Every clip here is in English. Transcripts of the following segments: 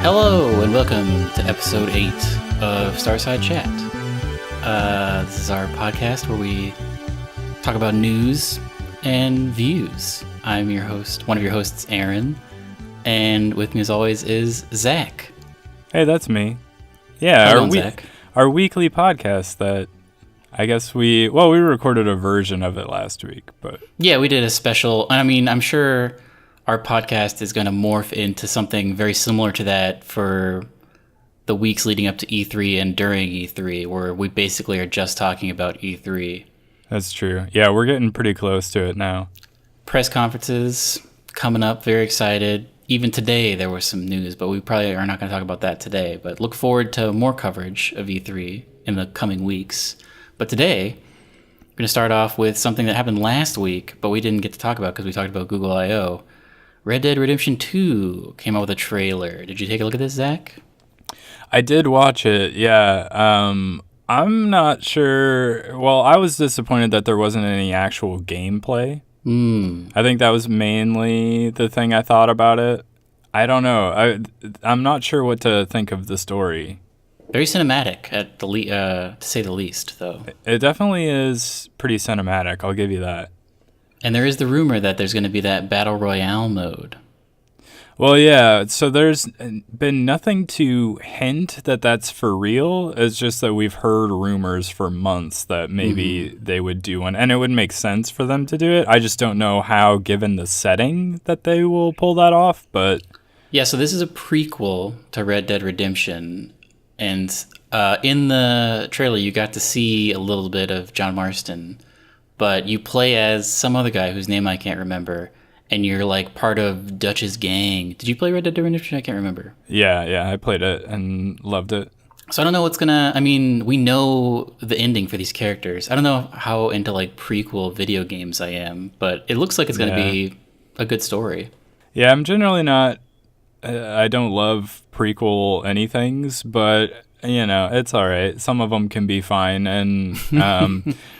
Hello and welcome to episode 8 of Starside Chat. This is our podcast where we talk about news and views. I'm your host, one of your hosts, Aaron, and with me as always is Zach. Hey, that's me. Yeah, Zach. Our weekly podcast that I guess we recorded a version of it last week, but yeah, we did a special. I mean, I'm sure our podcast is going to morph into something very similar to that for the weeks leading up to E3 and during E3, where we basically are just talking about E3. That's true. Yeah, we're getting pretty close to it now. Press conferences coming up, very excited. Even today there was some news, but we probably are not going to talk about that today. But look forward to more coverage of E3 in the coming weeks. But today, we're going to start off with something that happened last week, but we didn't get to talk about because we talked about Google I.O. Red Dead Redemption 2 came out with a trailer. Did you take a look at this, Zach? I did watch it, yeah. I'm not sure. Well, I was disappointed that there wasn't any actual gameplay. I think that was mainly the thing I thought about it. I don't know. I'm not sure what to think of the story. Very cinematic, at the to say the least, though. It definitely is pretty cinematic, I'll give you that. And there is the rumor that there's going to be that Battle Royale mode. Well, yeah, so there's been nothing to hint that that's for real. It's just that we've heard rumors for months that maybe they would do one, and it would make sense for them to do it. I just don't know how, given the setting, that they will pull that off, but... Yeah, so this is a prequel to Red Dead Redemption, and in the trailer you got to see a little bit of John Marston, but you play as some other guy whose name I can't remember, and you're like part of Dutch's gang. Did you play Red Dead Redemption? I can't remember. Yeah, I played it and loved it. So I don't know what's gonna... I mean, we know the ending for these characters. I don't know how into like prequel video games I am, but it looks like it's gonna be a good story. Yeah, I'm generally not... I don't love prequel anythings, but... You know, it's all right. Some of them can be fine. And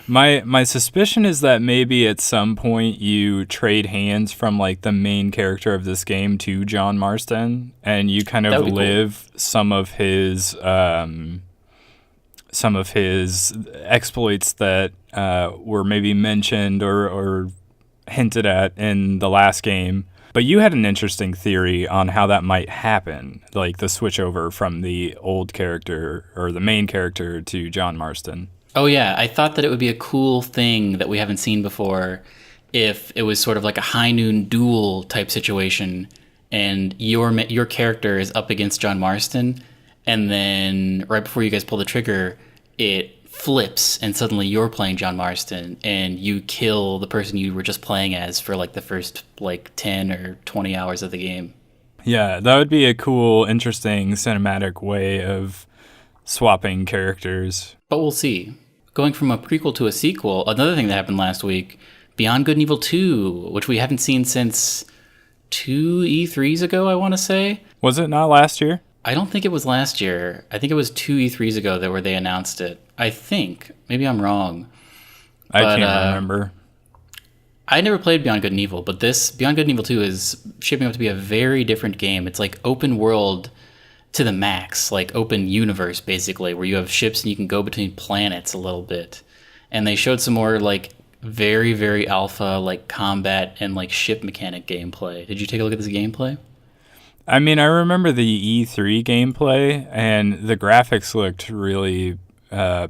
my suspicion is that maybe at some point you trade hands from like the main character of this game to John Marston, and you kind of live cool. some of his exploits that were maybe mentioned or hinted at in the last game. But you had an interesting theory on how that might happen, like the switch over from the old character or the main character to John Marston. Oh, yeah. I thought that it would be a cool thing that we haven't seen before if it was sort of like a high noon duel type situation and your character is up against John Marston, and then right before you guys pull the trigger, it flips and suddenly you're playing John Marston and you kill the person you were just playing as for like the first like 10 or 20 hours of the game. Yeah, that would be a cool, interesting cinematic way of swapping characters. But we'll see. Going from a prequel to a sequel, another thing that happened last week, Beyond Good and Evil 2, which we haven't seen since 2 E3s ago, I want to say. Was it not last year? I don't think it was last year. I think it was 2 E3s ago where they announced it. I think. Maybe I'm wrong. I can't remember. I never played Beyond Good and Evil, but this Beyond Good and Evil 2 is shaping up to be a very different game. It's like open world to the max, like open universe, basically, where you have ships and you can go between planets a little bit. And they showed some more like very, very alpha like combat and like ship mechanic gameplay. Did you take a look at this gameplay? I mean, I remember the E3 gameplay, and the graphics looked really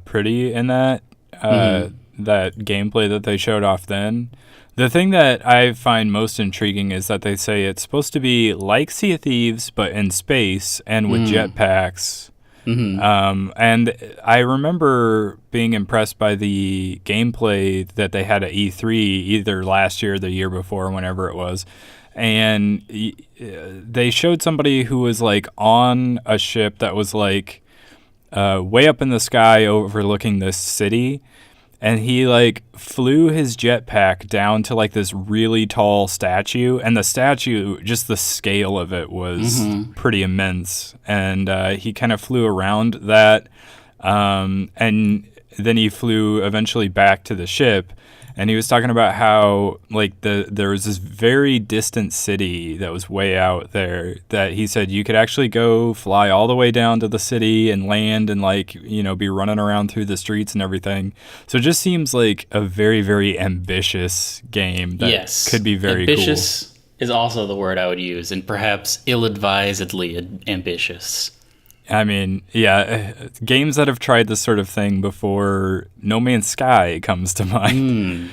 pretty in that that gameplay that they showed off then. The thing that I find most intriguing is that they say it's supposed to be like Sea of Thieves, but in space and with jetpacks. And I remember being impressed by the gameplay that they had at E3, either last year or the year before, whenever it was. And they showed somebody who was like on a ship that was like way up in the sky overlooking this city, and he like flew his jetpack down to like this really tall statue, and the statue, just the scale of it was pretty immense, and he kind of flew around that, and then he flew eventually back to the ship. and he was talking about how like there was this very distant city that was way out there that he said you could actually go fly all the way down to the city and land and like, you know, be running around through the streets and everything. So it just seems like a very, very ambitious game that could be very ambitious cool. Is also the word I would use, and perhaps ill-advisedly ambitious. I mean, yeah, games that have tried this sort of thing before, No Man's Sky comes to mind.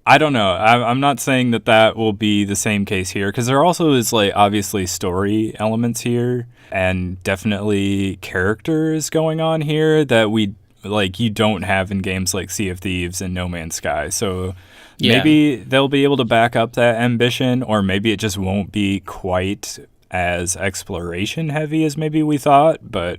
I don't know. I'm not saying that will be the same case here, because there also is, like, obviously story elements here, and definitely characters going on here that you don't have in games like Sea of Thieves and No Man's Sky. So maybe they'll be able to back up that ambition, or maybe it just won't be quite as exploration heavy as maybe we thought, but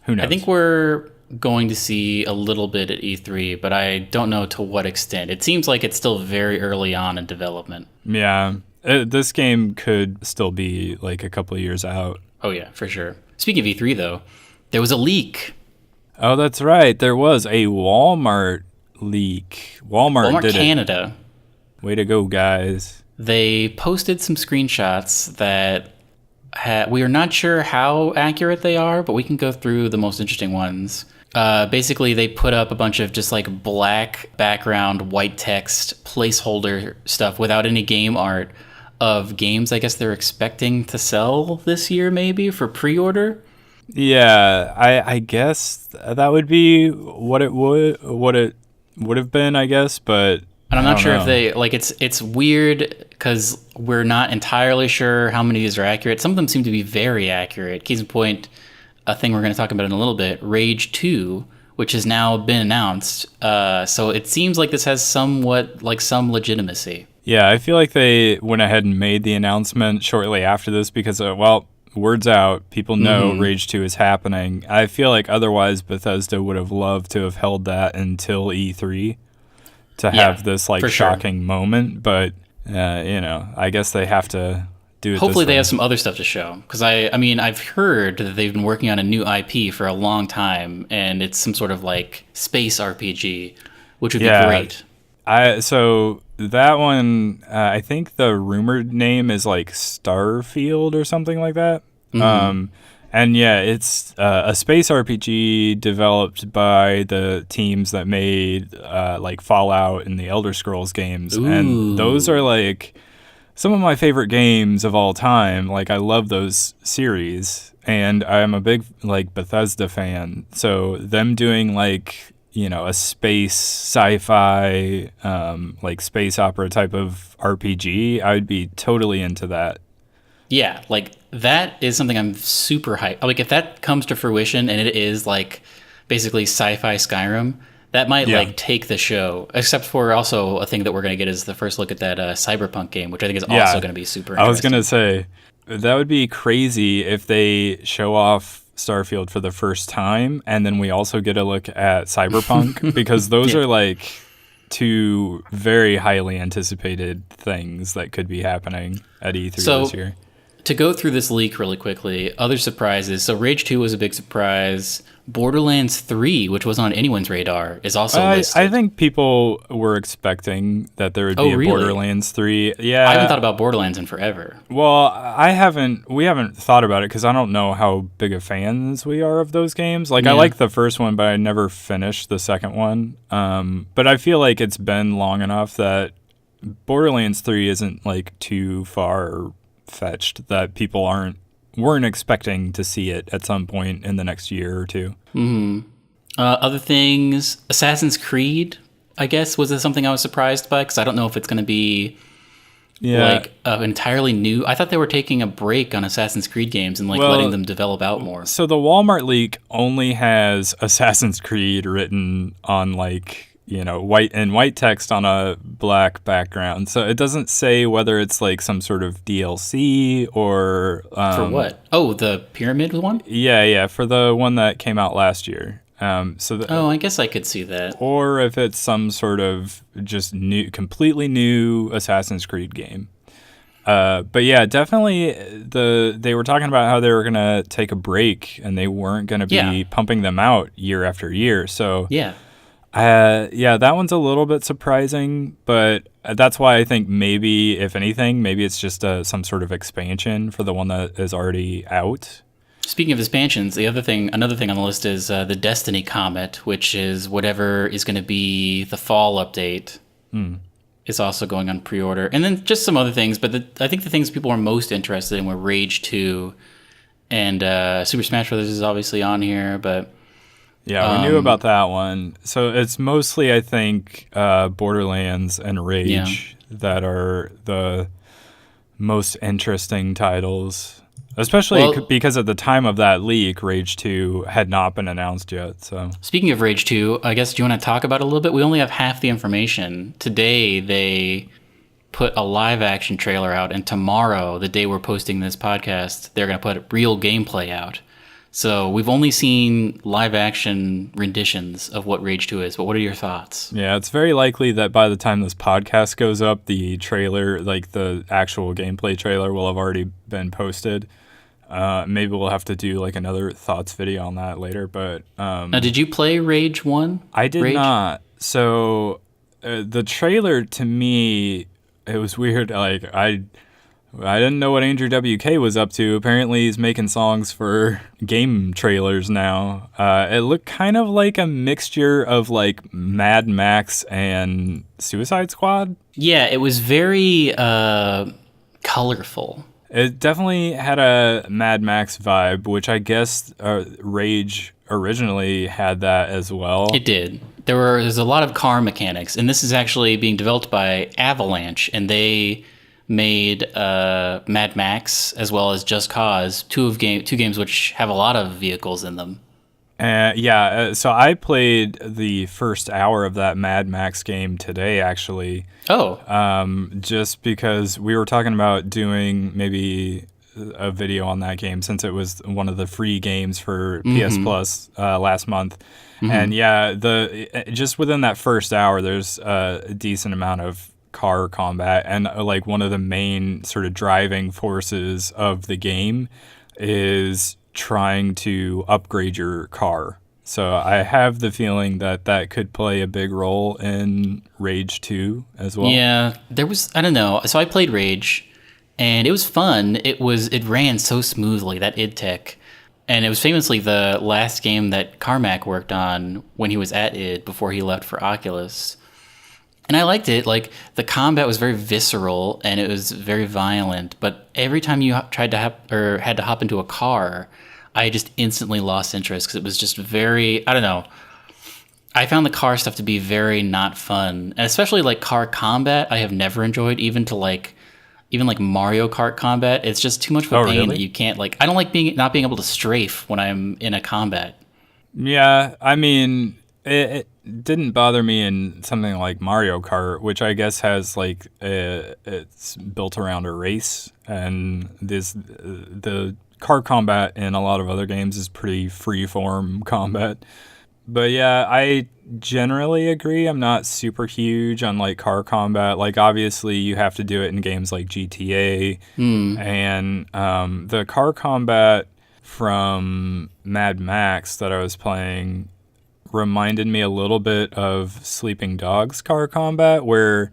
who knows? I think we're going to see a little bit at E3, but I don't know to what extent. It seems like it's still very early on in development. Yeah, this game could still be like a couple of years out. Oh yeah, for sure. Speaking of E3 though, there was a leak. Oh, that's right. There was a Walmart leak. Walmart did Canada. Way to go, guys. They posted some screenshots that we are not sure how accurate they are, but we can go through the most interesting ones. Basically, they put up a bunch of just like black background, white text, placeholder stuff without any game art of games I guess they're expecting to sell this year, maybe for pre-order. Yeah, I guess that would be what it would have been, I guess, but and I'm not sure if they like it's weird because we're not entirely sure how many of these are accurate. Some of them seem to be very accurate. Case in point, a thing we're going to talk about in a little bit, Rage 2, which has now been announced. So it seems like this has somewhat like some legitimacy. Yeah, I feel like they went ahead and made the announcement shortly after this because, word's out. People know Rage 2 is happening. I feel like otherwise Bethesda would have loved to have held that until E3 to have this like shocking moment. But, I guess they have to do it. Hopefully they have some other stuff to show. Because I've heard that they've been working on a new IP for a long time, and it's some sort of like space RPG, which would be great. So that one, I think the rumored name is like Starfield or something like that. And yeah, it's a space RPG developed by the teams that made like Fallout and the Elder Scrolls games. Ooh. And those are like some of my favorite games of all time. Like I love those series, and I'm a big like Bethesda fan. So them doing like, a space sci-fi, like space opera type of RPG, I would be totally into that. Yeah, like that is something I'm super hyped. Like if that comes to fruition and it is like basically sci-fi Skyrim, that might like take the show. Except for also a thing that we're going to get is the first look at that Cyberpunk game, which I think is also going to be super interesting. I was going to say, that would be crazy if they show off Starfield for the first time, and then we also get a look at Cyberpunk, because those are like two very highly anticipated things that could be happening at E3 this year. To go through this leak really quickly, other surprises. So Rage 2 was a big surprise. Borderlands 3, which wasn't on anyone's radar, is also listed. I think people were expecting that there would be a Borderlands 3. Yeah. I haven't thought about Borderlands in forever. Well, we haven't thought about it because I don't know how big of fans we are of those games. Like, I like the first one, but I never finished the second one. But I feel like it's been long enough that Borderlands 3 isn't like too far fetched that people weren't expecting to see it at some point in the next year or two. Other things, Assassin's Creed, I guess, was something I was surprised by, because I don't know if it's going to be like entirely new. I thought they were taking a break on Assassin's Creed games and letting them develop out more. So the Walmart leak only has Assassin's Creed written on white text on a black background. So it doesn't say whether it's like some sort of DLC or for what? Oh, the pyramid one? Yeah, for the one that came out last year. I guess I could see that. Or if it's some sort of just completely new Assassin's Creed game. But yeah, definitely they were talking about how they were gonna take a break and they weren't gonna be pumping them out year after year. So yeah. Yeah, that one's a little bit surprising, but that's why I think maybe, if anything, maybe it's just some sort of expansion for the one that is already out. Speaking of expansions, another thing on the list is the Destiny Comet, which is whatever is going to be the fall update. Is also going on pre-order, and then just some other things. But I think the things people are most interested in were Rage 2, and Super Smash Bros. Is obviously on here, but. Yeah, we knew about that one. So it's mostly, I think, Borderlands and Rage that are the most interesting titles. Especially because at the time of that leak, Rage 2 had not been announced yet. So speaking of Rage 2, I guess, do you want to talk about it a little bit? We only have half the information. Today, they put a live-action trailer out, and tomorrow, the day we're posting this podcast, they're going to put real gameplay out. So we've only seen live-action renditions of what Rage 2 is, but what are your thoughts? Yeah, it's very likely that by the time this podcast goes up, the trailer, like the actual gameplay trailer, will have already been posted. Maybe we'll have to do like another thoughts video on that later. But now, did you play Rage 1? I did not. So the trailer, to me, it was weird. Like I didn't know what Andrew WK was up to. Apparently, he's making songs for game trailers now. It looked kind of like a mixture of like Mad Max and Suicide Squad. Yeah, it was very colorful. It definitely had a Mad Max vibe, which I guess Rage originally had that as well. It did. There's a lot of car mechanics, and this is actually being developed by Avalanche, and they made Mad Max as well as Just Cause, two games which have a lot of vehicles in them. So I played the first hour of that Mad Max game today, actually. Oh. Just because we were talking about doing maybe a video on that game since it was one of the free games for PS Plus last month. And yeah, just within that first hour, there's a decent amount of car combat, and like one of the main sort of driving forces of the game is trying to upgrade your car. So I have the feeling that could play a big role in Rage 2 as well. Yeah, I don't know. So I played Rage, and it was fun. It ran so smoothly, that id Tech. And it was famously the last game that Carmack worked on when he was at id before he left for Oculus. And I liked it. Like, the combat was very visceral and it was very violent. But every time you tried to had to hop into a car, I just instantly lost interest because it was just very, I don't know. I found the car stuff to be very not fun, and especially like car combat. I have never enjoyed, even Mario Kart combat. It's just too much of a pain that you can't like. I don't like not being able to strafe when I'm in a combat. Yeah, I mean, it didn't bother me in something like Mario Kart, which I guess has like it's built around a race, and the car combat in a lot of other games is pretty free-form combat. But yeah, I generally agree. I'm not super huge on like car combat. Like, obviously you have to do it in games like GTA, and the car combat from Mad Max that I was playing reminded me a little bit of Sleeping Dogs car combat, where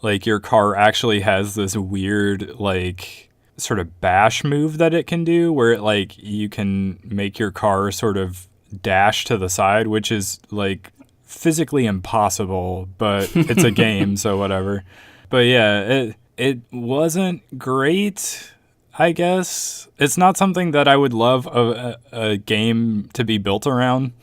like your car actually has this weird like sort of bash move that it can do, where it like you can make your car sort of dash to the side, which is like physically impossible, but it's a game, so whatever. But yeah, it wasn't great, I guess. It's not something that I would love a game to be built around.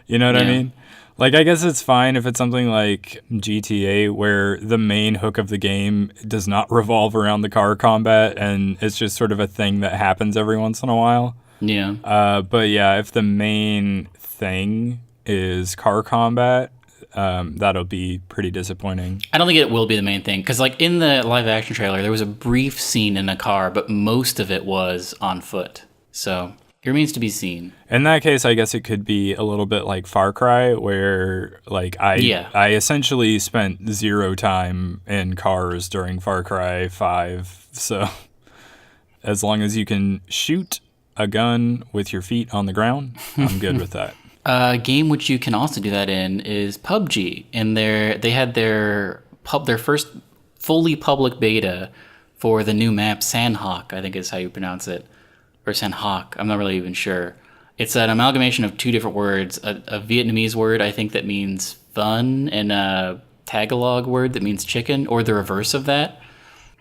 You know what I mean? Like, I guess it's fine if it's something like GTA, where the main hook of the game does not revolve around the car combat, and it's just sort of a thing that happens every once in a while. Yeah. But yeah, if the main thing is car combat, that'll be pretty disappointing. I don't think it will be the main thing, because like in the live action trailer, there was a brief scene in a car, but most of it was on foot. So it remains to be seen. In that case, I guess it could be a little bit like Far Cry, where like I essentially spent 0 time in cars during Far Cry 5. So as long as you can shoot a gun with your feet on the ground, I'm good with that. Game which you can also do that in is PUBG, and they had their first fully public beta for the new map Sanhok, I think is how you pronounce it, or Sanhok. I'm not really even sure. It's an amalgamation of two different words: a Vietnamese word I think that means fun, and a Tagalog word that means chicken, or the reverse of that.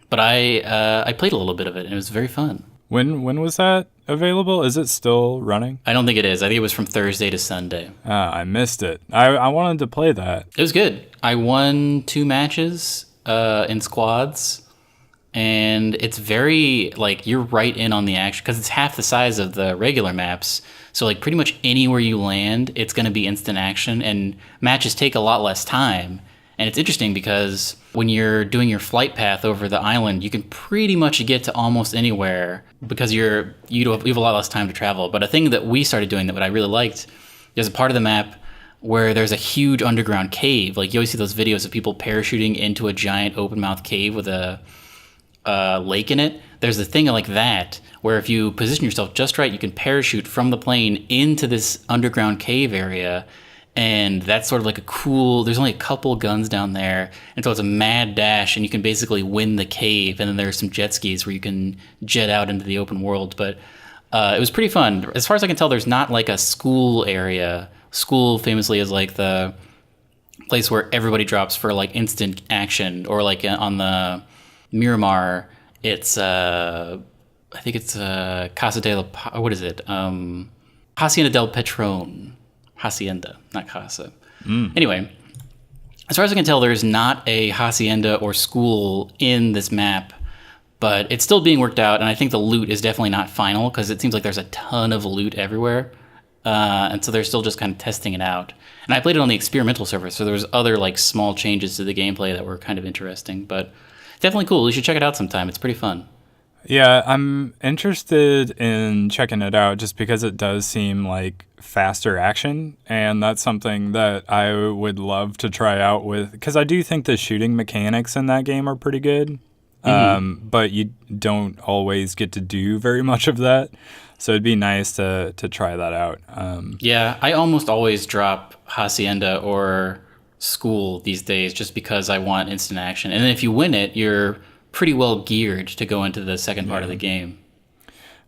But I played a little bit of it, and it was very fun. When was that available? Is it still running? I don't think it is. I think it was from Thursday to Sunday. I missed it. I wanted to play that. It was good. I won 2 matches in squads, and it's very, like, you're right in on the action, because it's half the size of the regular maps. So, like, pretty much anywhere you land, it's going to be instant action, and matches take a lot less time. And it's interesting because when you're doing your flight path over the island, you can pretty much get to almost anywhere because you have a lot less time to travel. But a thing that we started doing that what I really liked, there's a part of the map where there's a huge underground cave. Like, you always see those videos of people parachuting into a giant open mouth cave with a lake in it. There's a thing like that where if you position yourself just right, you can parachute from the plane into this underground cave area. And that's sort of like a cool, there's only a couple guns down there, and so it's a mad dash, and you can basically win the cave, and then there's some jet skis where you can jet out into the open world. But it was pretty fun. As far as I can tell, there's not like a school area. School famously is like the place where everybody drops for like instant action, or like on the Miramar, it's I think it's Casa de la, what is it? Hacienda del Petron. Hacienda, not Casa. Anyway, as far as I can tell, there's not a hacienda or school in this map, but it's still being worked out, and I think the loot is definitely not final, because it seems like there's a ton of loot everywhere, and so they're still just kind of testing it out. And I played it on the experimental server, so there was other like small changes to the gameplay that were kind of interesting, but definitely cool. You should check it out sometime. It's pretty fun. Yeah, I'm interested in checking it out just because it does seem like faster action, and that's something that I would love to try out with, because I do think the shooting mechanics in that game are pretty good, but you don't always get to do very much of that, so it'd be nice to try that out. Yeah, I almost always drop Hacienda or School these days just because I want instant action, and then if you win it, you're pretty well geared to go into the second part of the game.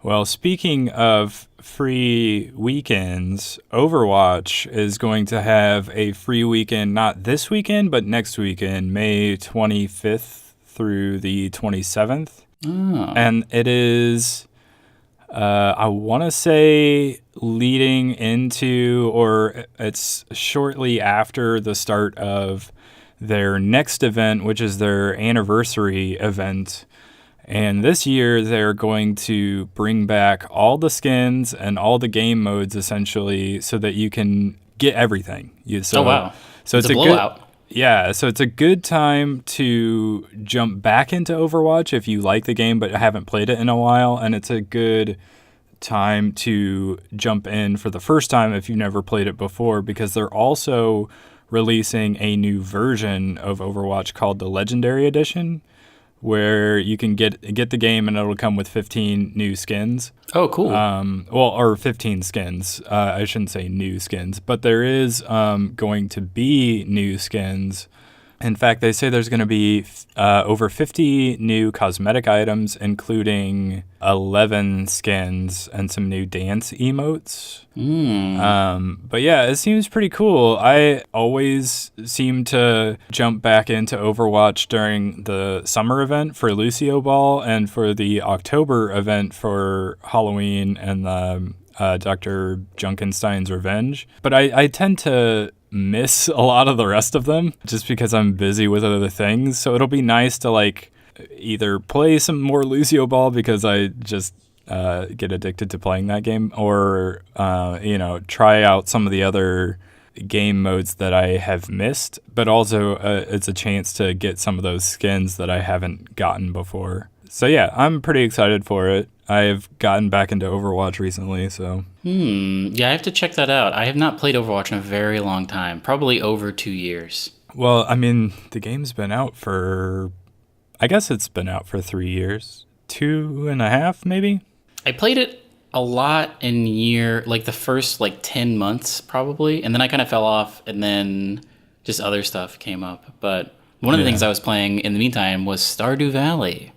Well, speaking of free weekends, Overwatch is going to have a free weekend, not this weekend, but next weekend, May 25th through the 27th. Oh. And it is, I want to say, leading into, or it's shortly after the start of their next event, which is their anniversary event. And this year, they're going to bring back all the skins and all the game modes, essentially, so that you can get everything. Oh, wow. So it's a blowout. So it's a good time to jump back into Overwatch if you like the game but haven't played it in a while. And it's a good time to jump in for the first time if you've never played it before, because they're also releasing a new version of Overwatch called the Legendary Edition, where you can get the game and it'll come with 15 new skins. Oh, cool. Or 15 skins. I shouldn't say new skins, but there is going to be new skins. In fact, they say there's going to be over 50 new cosmetic items, including 11 skins and some new dance emotes. But yeah, it seems pretty cool. I always seem to jump back into Overwatch during the summer event for Lucio Ball and for the October event for Halloween and the Dr. Junkenstein's Revenge. But I tend to miss a lot of the rest of them just because I'm busy with other things. So it'll be nice to like either play some more Lucio Ball because I just get addicted to playing that game, or try out some of the other game modes that I have missed. But also it's a chance to get some of those skins that I haven't gotten before. So yeah, I'm pretty excited for it. I've gotten back into Overwatch recently, so. Yeah, I have to check that out. I have not played Overwatch in a very long time, probably over 2 years. Well, I mean, the game's been out for, I guess it's been out for 3 years. 2.5, maybe? I played it a lot in the first like 10 months probably, and then I kind of fell off, and then just other stuff came up. But one of the things I was playing in the meantime was Stardew Valley,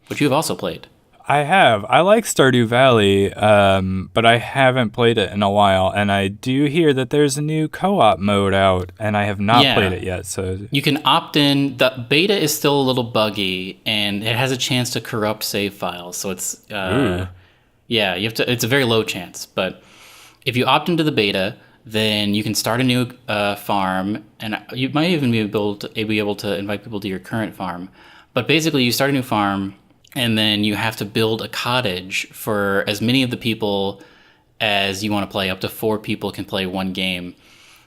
which you have also played. I have. I like Stardew Valley, but I haven't played it in a while, and I do hear that there's a new co-op mode out, and I have not played it yet. So you can opt in. The beta is still a little buggy, and it has a chance to corrupt save files. So it's yeah, you have to. It's a very low chance, but if you opt into the beta, then you can start a new farm, and you might even be able to invite people to your current farm. But basically, you start a new farm, and then you have to build a cottage for as many of the people as you want to play. Up to 4 people can play one game.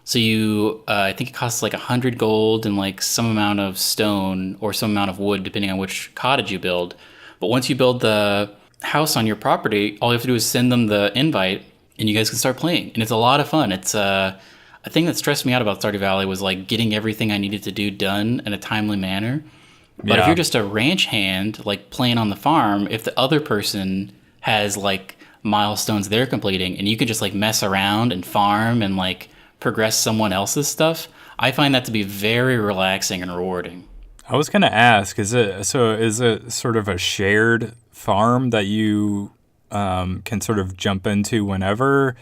So I think it costs like 100 gold and like some amount of stone or some amount of wood, depending on which cottage you build. But once you build the house on your property, all you have to do is send them the invite, and you guys can start playing. And it's a lot of fun. It's a thing that stressed me out about Stardew Valley was like getting everything I needed to do done in a timely manner. But if you're just a ranch hand, like playing on the farm, if the other person has like milestones they're completing, and you can just like mess around and farm and like progress someone else's stuff, I find that to be very relaxing and rewarding. I was going to ask, is it sort of a shared farm that you can sort of jump into whenever,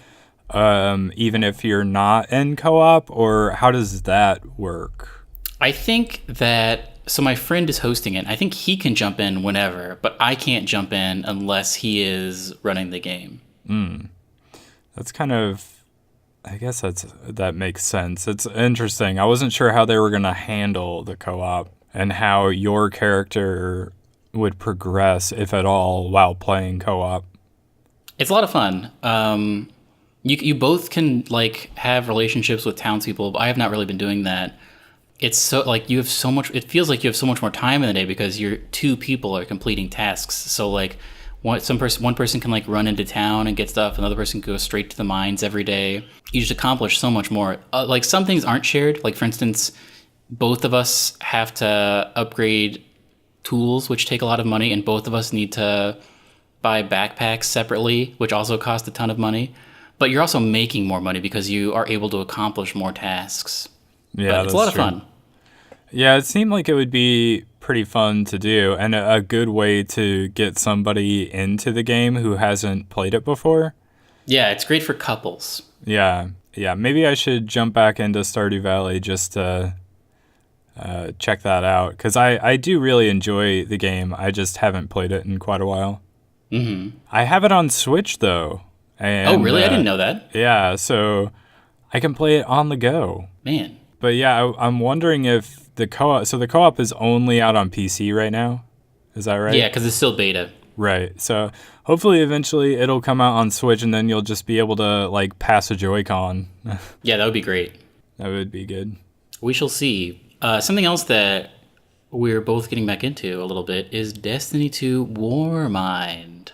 even if you're not in co-op, or how does that work? I think that, so my friend is hosting it. I think he can jump in whenever, but I can't jump in unless he is running the game. That's kind of, I guess that makes sense. It's interesting. I wasn't sure how they were going to handle the co-op and how your character would progress, if at all, while playing co-op. It's a lot of fun. You both can like have relationships with townspeople, but I have not really been doing that. It's so like you have so much. It feels like you have so much more time in the day because you're 2 people are completing tasks. So like one person can like run into town and get stuff. Another person can go straight to the mines every day. You just accomplish so much more. Like some things aren't shared. Like for instance, both of us have to upgrade tools, which take a lot of money, and both of us need to buy backpacks separately, which also cost a ton of money. But you're also making more money because you are able to accomplish more tasks. Yeah, but it's a lot of fun. Yeah, it seemed like it would be pretty fun to do, and a good way to get somebody into the game who hasn't played it before. Yeah, it's great for couples. Yeah. Maybe I should jump back into Stardew Valley just to check that out, because I do really enjoy the game. I just haven't played it in quite a while. Mm-hmm. I have it on Switch, though. And, oh, really? I didn't know that. Yeah, so I can play it on the go. Man. But yeah, I'm wondering if the co-op is only out on PC right now. Is that right? Yeah, because it's still beta. Right. So hopefully eventually it'll come out on Switch, and then you'll just be able to like pass a Joy-Con. Yeah, that would be great. That would be good. We shall see. Something else that we're both getting back into a little bit is Destiny 2 Warmind.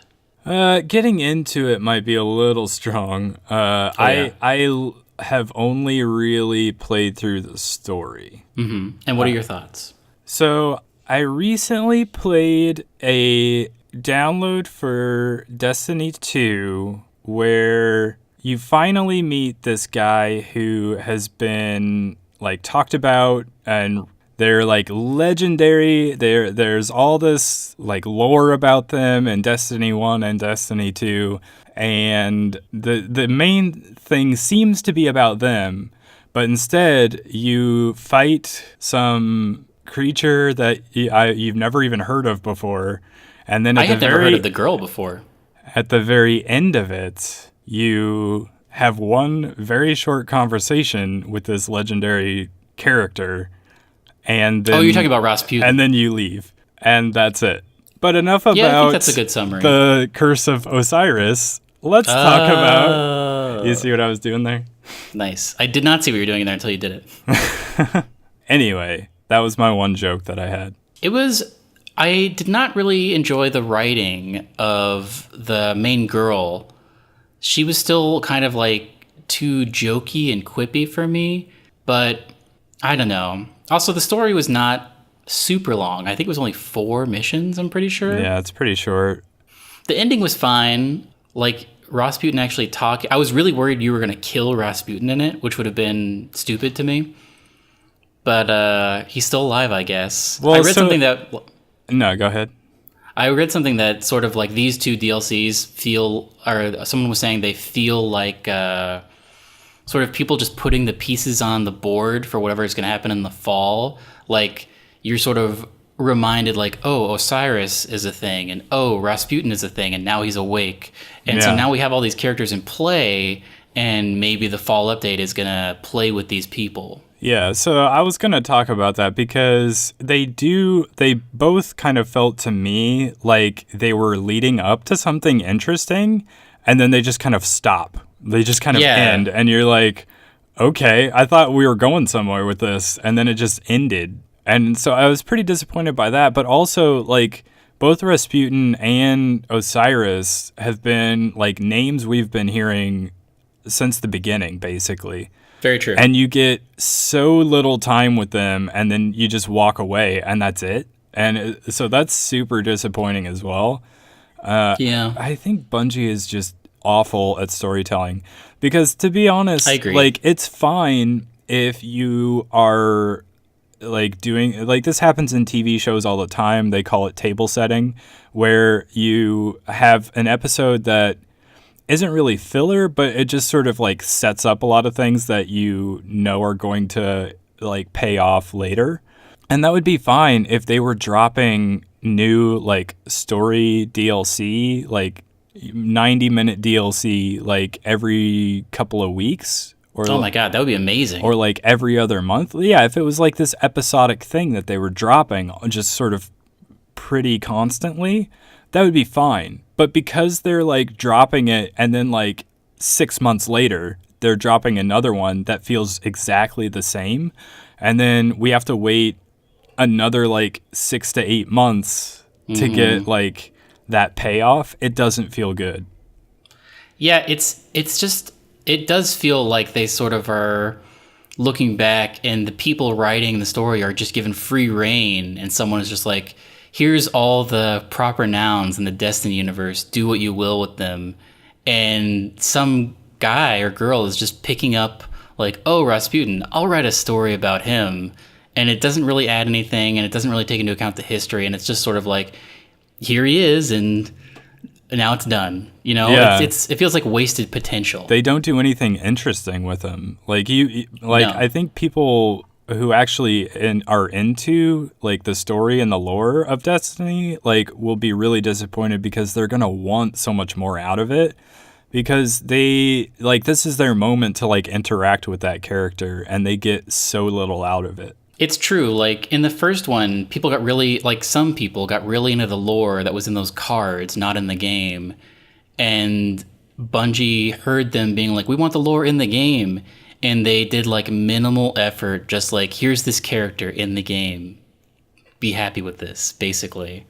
Getting into it might be a little strong. I have only really played through the story. Mm-hmm. And what are your thoughts? So I recently played a download for Destiny 2 where you finally meet this guy who has been like talked about, and they're like legendary. There's all this like lore about them in Destiny 1 and Destiny 2. And the main thing seems to be about them, but instead you fight some creature that you've never even heard of before, and then I had never heard of the girl before. At the very end of it, you have one very short conversation with this legendary character, and then, you're talking about Rasputin, and then you leave, and that's it. But enough about I think that's a good summary. The Curse of Osiris. Let's talk about... You see what I was doing there? Nice. I did not see what you were doing there until you did it. Anyway, that was my one joke that I had. I did not really enjoy the writing of the main girl. She was still kind of like too jokey and quippy for me, but I don't know. Also, the story was not super long. I think it was only 4 missions, I'm pretty sure. Yeah, it's pretty short. The ending was fine. Like, Rasputin actually talking. I was really worried you were going to kill Rasputin in it, which would have been stupid to me. But he's still alive, I guess. Well, I read something that... No, go ahead. I read something that sort of like these two DLCs feel... Or someone was saying they feel like sort of people just putting the pieces on the board for whatever is going to happen in the fall. Like, you're sort of reminded like, oh, Osiris is a thing, and oh, Rasputin is a thing, and now he's awake. And so now we have all these characters in play, and maybe the fall update is going to play with these people. Yeah, so I was going to talk about that because they both kind of felt to me like they were leading up to something interesting, and then they just kind of stop. They just kind of end, and you're like, okay, I thought we were going somewhere with this, and then it just ended. And so I was pretty disappointed by that, but also, like, both Rasputin and Osiris have been, like, names we've been hearing since the beginning, basically. Very true. And you get so little time with them, and then you just walk away, and that's it. And so that's super disappointing as well. I think Bungie is just awful at storytelling. Because, to be honest, I agree. Like, it's fine if you are... like doing like this happens in TV shows all the time. They call it table setting, where you have an episode that isn't really filler, but it just sort of like sets up a lot of things that you know are going to like pay off later. And that would be fine if they were dropping new like story DLC, like 90-minute DLC like every couple of weeks. Or, oh my God, that would be amazing. Or like every other month. Yeah, if it was like this episodic thing that they were dropping just sort of pretty constantly, that would be fine. But because they're like dropping it and then like 6 months later, they're dropping another one that feels exactly the same. And then we have to wait another like 6 to 8 months to get like that payoff. It doesn't feel good. Yeah, it's just... It does feel like they sort of are looking back and the people writing the story are just given free reign, and someone is just like, here's all the proper nouns in the Destiny universe, do what you will with them. And some guy or girl is just picking up like, oh, Rasputin, I'll write a story about him. And it doesn't really add anything, and it doesn't really take into account the history, and it's just sort of like, here he is, and now it's done. You know, it feels like wasted potential. They don't do anything interesting with him. Like I think people who actually are into like the story and the lore of Destiny, like, will be really disappointed because they're gonna want so much more out of it. Because they like this is their moment to like interact with that character, and they get so little out of it. It's true. Like in the first one, some people got really into the lore that was in those cards, not in the game. And Bungie heard them being like, we want the lore in the game. And they did like minimal effort, just like, here's this character in the game. Be happy with this, basically.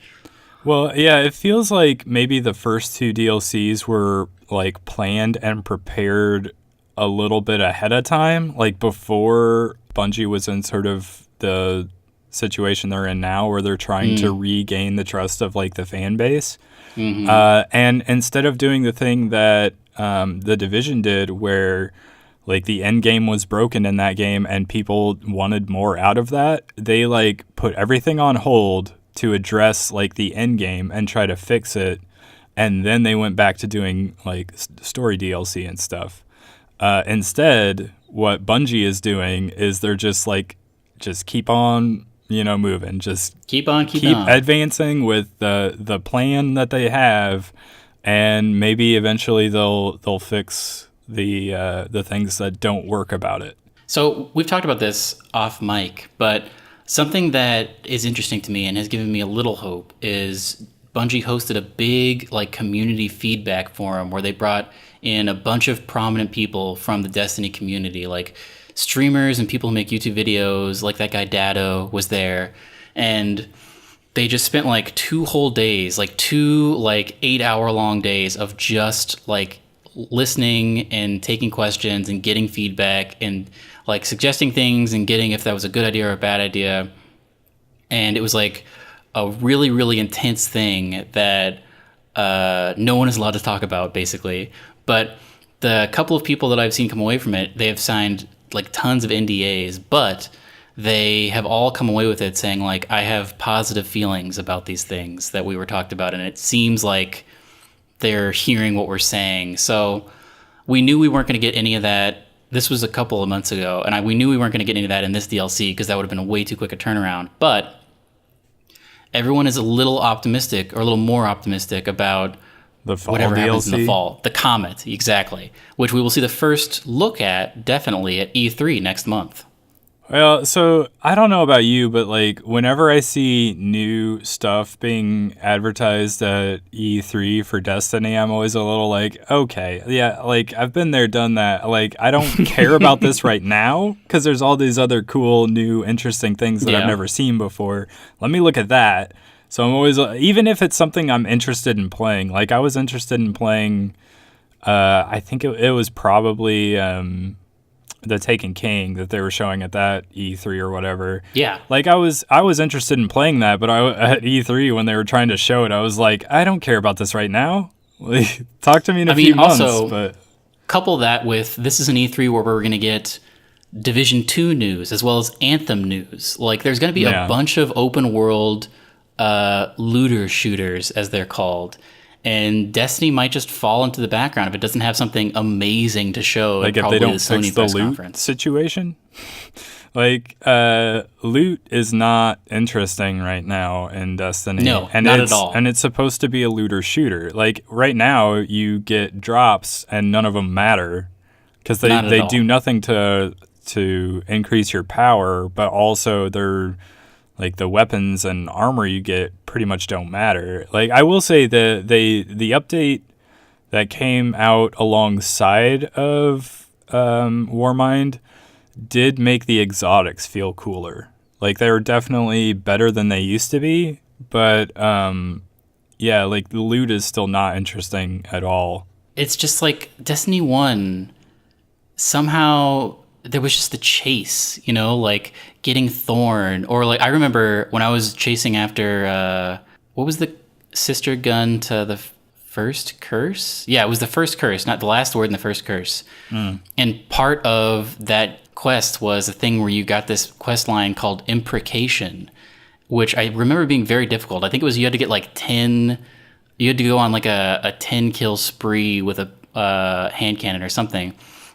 Well, yeah, it feels like maybe the first two DLCs were like planned and prepared a little bit ahead of time, like before Bungie was in sort of the situation they're in now, where they're trying to regain the trust of like the fan base. And instead of doing the thing that the Division did, where like the end game was broken in that game and people wanted more out of that, they like put everything on hold to address like the end game and try to fix it. And then they went back to doing like story DLC and stuff. Instead, what Bungie is doing is they're just keep on, moving, just keep on advancing with the plan that they have, and maybe eventually they'll fix the things that don't work about it. So we've talked about this off mic, but something that is interesting to me and has given me a little hope is Bungie hosted a big like community feedback forum where they brought in a bunch of prominent people from the Destiny community, like streamers and people who make YouTube videos, like that guy Dado was there. And they just spent like 2 whole days, like 2 like 8-hour-long days of just like listening and taking questions and getting feedback and like suggesting things and getting if that was a good idea or a bad idea. And it was like a really, really intense thing that no one is allowed to talk about, basically. But the couple of people that I've seen come away from it, they have signed like tons of NDAs, but they have all come away with it saying like, I have positive feelings about these things that we were talked about, and it seems like they're hearing what we're saying. So we knew we weren't going to get any of that. This was a couple of months ago, and we knew we weren't going to get any of that in this DLC because that would have been a way too quick a turnaround. But everyone is a little optimistic, or a little more optimistic about The fall whatever DLC. happens in the fall. The Comet, exactly. Which we will see the first look at, definitely, at E3 next month. Well, so I don't know about you, but like whenever I see new stuff being advertised at E3 for Destiny, I'm always a little like, okay, yeah, like I've been there, done that. Like I don't care about this right now because there's all these other cool, new, interesting things that I've never seen before. Let me look at that. So I'm always, even if it's something I'm interested in playing, like I was interested in playing, I think it was probably the Taken King that they were showing at that E3 or whatever. Yeah. Like I was interested in playing that, but at E3 when they were trying to show it, I was like, I don't care about this right now. Like, talk to me in a few months. Also, but couple that with this is an E3 where we're going to get Division 2 news as well as Anthem news. Like there's going to be a bunch of open world looter shooters, as they're called. And Destiny might just fall into the background if it doesn't have something amazing to show. Like if they don't fix the loot situation. Like loot is not interesting right now in Destiny. No, not at all. And it's supposed to be a looter shooter. Like right now you get drops and none of them matter because they do nothing to increase your power, but also they're like the weapons and armor you get pretty much don't matter. Like I will say that the update that came out alongside of Warmind did make the exotics feel cooler. Like they were definitely better than they used to be, but yeah, like the loot is still not interesting at all. It's just like Destiny 1 somehow there was just the chase, you know, like getting Thorn, or like I remember when I was chasing after what was the sister gun to the first curse? Yeah, it was the first curse, not the last word in the first curse. And part of that quest was a thing where you got this quest line called Imprecation, which I remember being very difficult. I think it was you had to get like 10, you had to go on like a 10 kill spree with a hand cannon or something.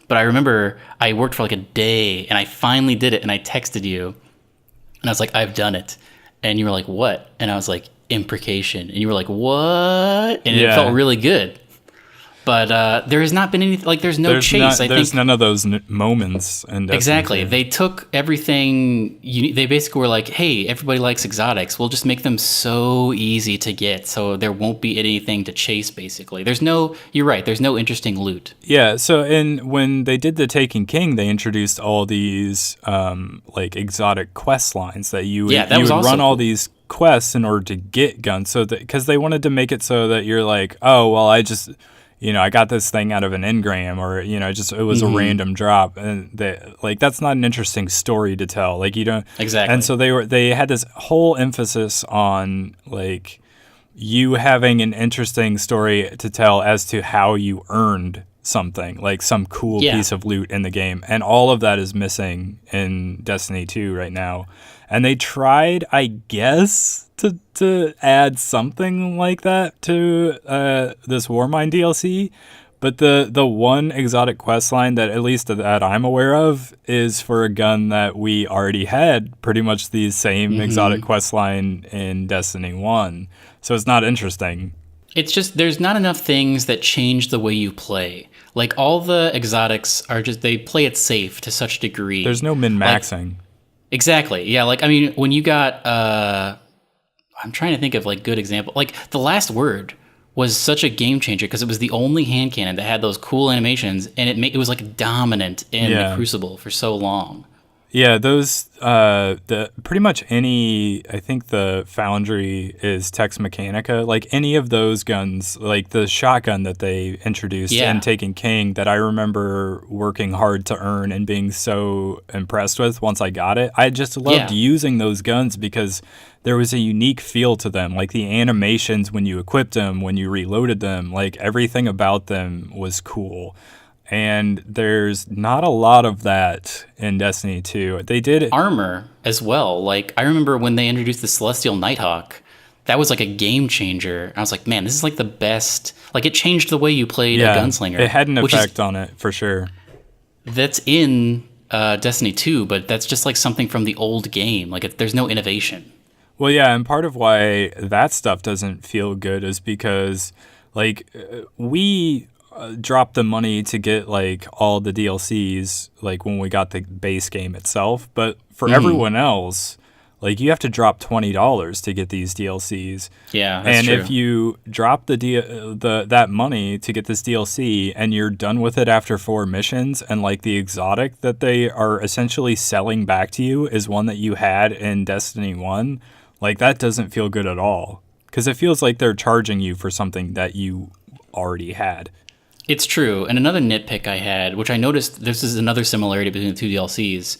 But I remember I worked for like a day and I finally did it, and I texted you and I was like, I've done it. And you were like, what? And I was like, Imprecation. And you were like, what? And it felt really good. But there has not been anything, like there's no chase. There's none of those moments. And exactly. They took everything, they basically were like, hey, everybody likes exotics. We'll just make them so easy to get so there won't be anything to chase, basically. You're right, there's no interesting loot. Yeah, so when they did the Taken King, they introduced all these like exotic quest lines that you would run all these quests in order to get guns. So because they wanted to make it so that you're like, oh, well, I just... I got this thing out of an engram, or it was a random drop, and that's not an interesting story to tell. Like you don't exactly. And so they had this whole emphasis on like you having an interesting story to tell as to how you earned something, like some cool piece of loot in the game, and all of that is missing in Destiny 2 right now. And they tried, I guess, to add something like that to this Warmind DLC, but the one exotic quest line that, at least that I'm aware of, is for a gun that we already had pretty much the same exotic quest line in Destiny 1. So it's not interesting. It's just there's not enough things that change the way you play. Like all the exotics are just, they play it safe to such a degree. There's no min-maxing. Exactly. Yeah, like I mean, when you got I'm trying to think of like good example. Like the last word was such a game changer because it was the only hand cannon that had those cool animations, and it was like dominant in the Crucible for so long. Yeah, those the pretty much any. I think the Foundry is Tex Mechanica. Like any of those guns, like the shotgun that they introduced in Yeah. Taken King, that I remember working hard to earn and being so impressed with once I got it. I just loved Yeah. using those guns because there was a unique feel to them. Like the animations when you equipped them, when you reloaded them, like everything about them was cool. And there's not a lot of that in Destiny 2. They did it. Armor as well. Like, I remember when they introduced the Celestial Nighthawk, that was like a game changer. I was like, man, this is like the best. Like, it changed the way you played a gunslinger. It had an which effect on it for sure. that's in Destiny 2, but that's just like something from the old game. Like, there's no innovation. Well, yeah, and part of why that stuff doesn't feel good is because, like, we dropped the money to get like all the DLCs, like when we got the base game itself. But for everyone else, like you have to drop $20 to get these DLCs. Yeah, that's and true. if you drop that money to get this DLC and you're done with it after 4 missions, and like the exotic that they are essentially selling back to you is one that you had in Destiny 1, like that doesn't feel good at all. Because it feels like they're charging you for something that you already had. It's true. And another nitpick I had, which I noticed, this is another similarity between the two DLCs.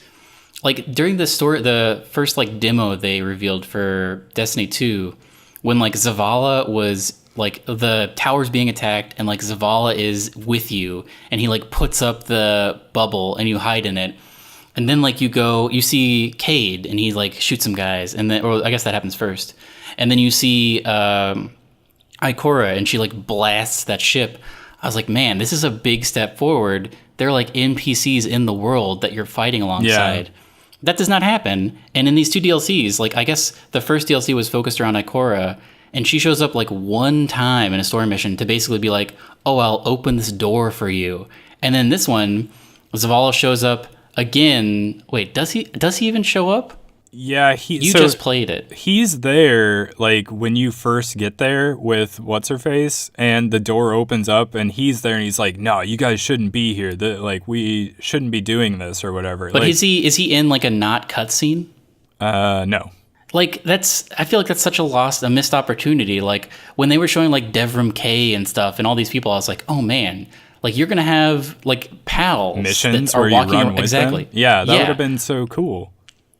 Like during the story, the first like demo they revealed for Destiny 2, when like Zavala was like the tower's being attacked and like Zavala is with you and he like puts up the bubble and you hide in it. And then like you see Cade and he like shoots some guys, and then, or I guess that happens first. And then you see Ikora and she like blasts that ship. I was like, man, this is a big step forward. They're like NPCs in the world that you're fighting alongside. Yeah. That does not happen. And in these two DLCs, like I guess the first DLC was focused around Ikora, and she shows up like one time in a story mission to basically be like, oh, I'll open this door for you. And then this one, Zavala shows up again. Wait, does he even show up? Yeah, you just played it. He's there, like, when you first get there with What's-Her-Face, and the door opens up, and he's there, and he's like, no, you guys shouldn't be here. Like, we shouldn't be doing this, or whatever. But like, is he in, like, a not cutscene? No. Like, I feel like that's such a missed opportunity. Like, when they were showing, like, Devrim K and stuff, and all these people, I was like, oh, man. Like, you're going to have, like, pals missions that are where walking you run around. with Exactly. them? Yeah, that would have been so cool.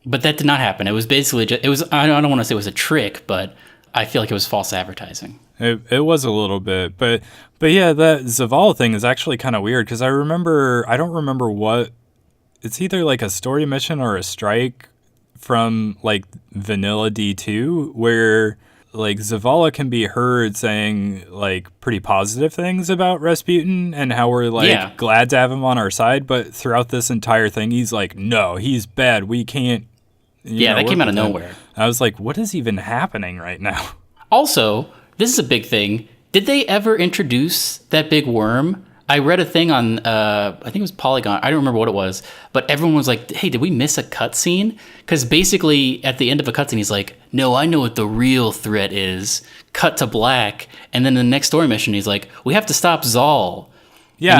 But that did not happen. It was basically I don't want to say it was a trick, but I feel like it was false advertising. It was a little bit, but yeah, that Zavala thing is actually kind of weird because I don't remember what, it's either like a story mission or a strike from like Vanilla D2 where like Zavala can be heard saying like pretty positive things about Rasputin and how we're like glad to have him on our side, but throughout this entire thing he's like, no, he's bad, we can't. That came out of nowhere. I was like, what is even happening right now? Also, this is a big thing. Did they ever introduce that big worm? I read a thing on, I think it was Polygon. I don't remember what it was. But everyone was like, hey, did we miss a cutscene? Because basically, at the end of a cutscene, he's like, no, I know what the real threat is. Cut to black. And then the next story mission, he's like, we have to stop Zal. Yeah,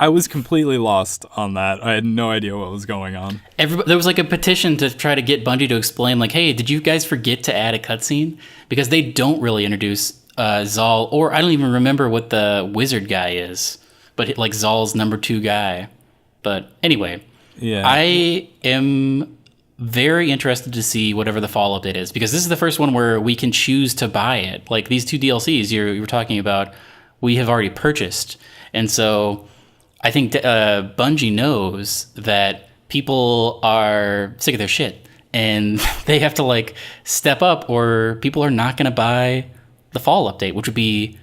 I was completely lost on that. I had no idea what was going on. There was like a petition to try to get Bungie to explain, like, hey, did you guys forget to add a cutscene? Because they don't really introduce Zal, or I don't even remember what the wizard guy is, but like Zal's number 2 guy. But anyway, I am very interested to see whatever the fall update is, because this is the first one where we can choose to buy it. Like these two DLCs you were talking about, we have already purchased. And so I think Bungie knows that people are sick of their shit and they have to like step up or people are not going to buy the fall update, which would be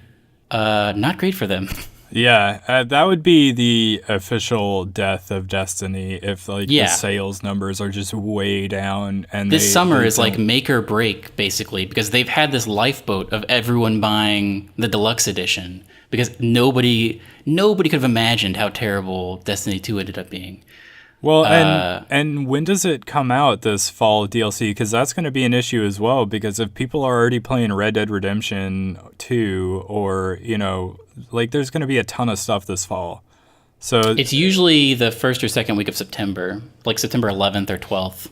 not great for them. Yeah, that would be the official death of Destiny if like the sales numbers are just way down. And this summer is like make or break basically, because they've had this lifeboat of everyone buying the deluxe edition. Because nobody could have imagined how terrible Destiny 2 ended up being. Well, and when does it come out, this fall DLC? Because that's going to be an issue as well. Because if people are already playing Red Dead Redemption 2, or, like there's going to be a ton of stuff this fall. So It's usually the first or second week of September, like September 11th or 12th.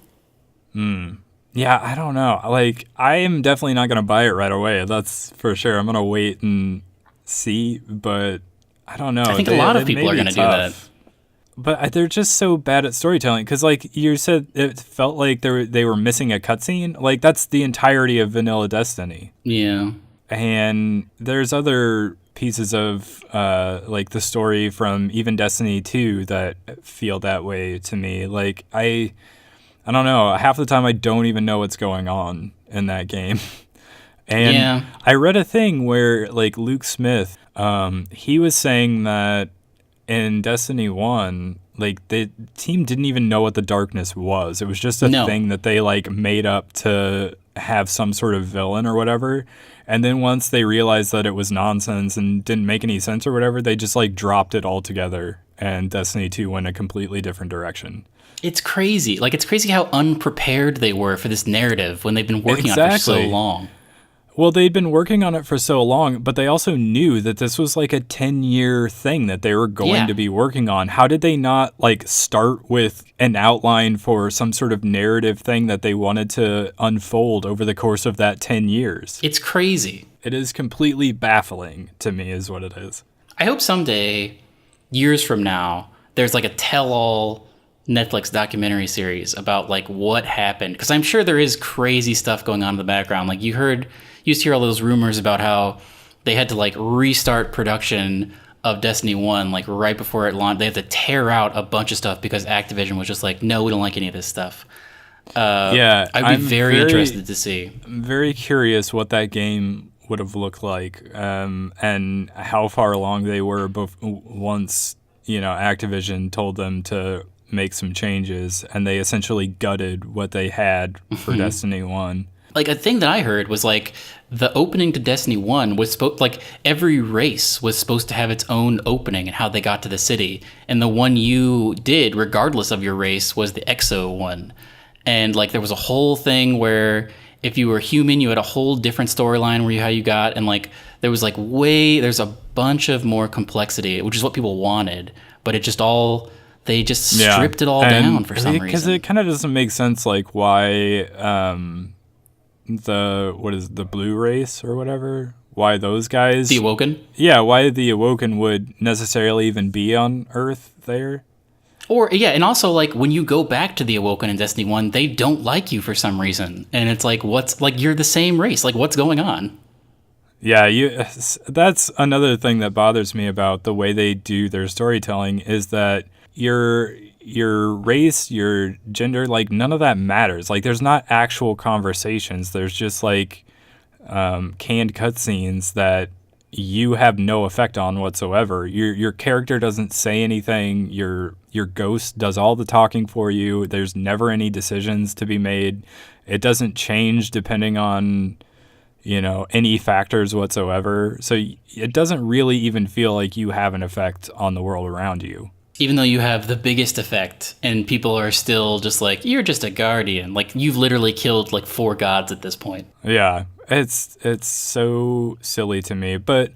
yeah, I don't know. Like, I am definitely not going to buy it right away. That's for sure. I'm going to wait and see, but I don't know. I think a lot of people are going to do that. But they're just so bad at storytelling because, like you said, it felt like they were missing a cutscene. Like, that's the entirety of Vanilla Destiny. Yeah. And there's other pieces of like the story from even Destiny 2 that feel that way to me. Like, I don't know. Half the time I don't even know what's going on in that game. And Yeah. I read a thing where, like, Luke Smith, he was saying that in Destiny 1, like, the team didn't even know what the darkness was. It was just a thing that they, like, made up to have some sort of villain or whatever. And then once they realized that it was nonsense and didn't make any sense or whatever, they just, like, dropped it altogether. And Destiny 2 went a completely different direction. It's crazy. Like, it's crazy how unprepared they were for this narrative when they've been working on it for so long. Well, they'd been working on it for so long, but they also knew that this was like a 10-year thing that they were going to be working on. How did they not, like, start with an outline for some sort of narrative thing that they wanted to unfold over the course of that 10 years? It's crazy. It is completely baffling to me is what it is. I hope someday, years from now, there's like a tell-all Netflix documentary series about, like, what happened. Because I'm sure there is crazy stuff going on in the background. Like, you used to hear all those rumors about how they had to, like, restart production of Destiny 1, like, right before it launched. They had to tear out a bunch of stuff because Activision was just like, no, we don't like any of this stuff. I'd be very interested to see. I'm very curious what that game would have looked like, and how far along they were once, Activision told them to make some changes, and they essentially gutted what they had for Destiny 1. Like, a thing that I heard was, like, the opening to Destiny 1 was like, every race was supposed to have its own opening and how they got to the city. And the one you did, regardless of your race, was the EXO one. And, like, there was a whole thing where if you were human, you had a whole different storyline how you got. And, like, there was, like, there's a bunch of more complexity, which is what people wanted. But it just they just stripped it all down for some reason. Because it kind of doesn't make sense, like, why... the blue race or whatever, why those guys, the Awoken, why the Awoken would necessarily even be on Earth there, and also, like, when you go back to the Awoken in Destiny 1, they don't like you for some reason, and it's like, you're the same race, like, what's going on? That's another thing that bothers me about the way they do their storytelling, is that your race, your gender, like, none of that matters. Like, there's not actual conversations. There's just, like, canned cutscenes that you have no effect on whatsoever. Your character doesn't say anything. Your ghost does all the talking for you. There's never any decisions to be made. It doesn't change depending on, any factors whatsoever. So it doesn't really even feel like you have an effect on the world around you. Even though you have the biggest effect, and people are still just like, you're just a guardian. Like, you've literally killed, like, 4 gods at this point. Yeah, it's so silly to me. But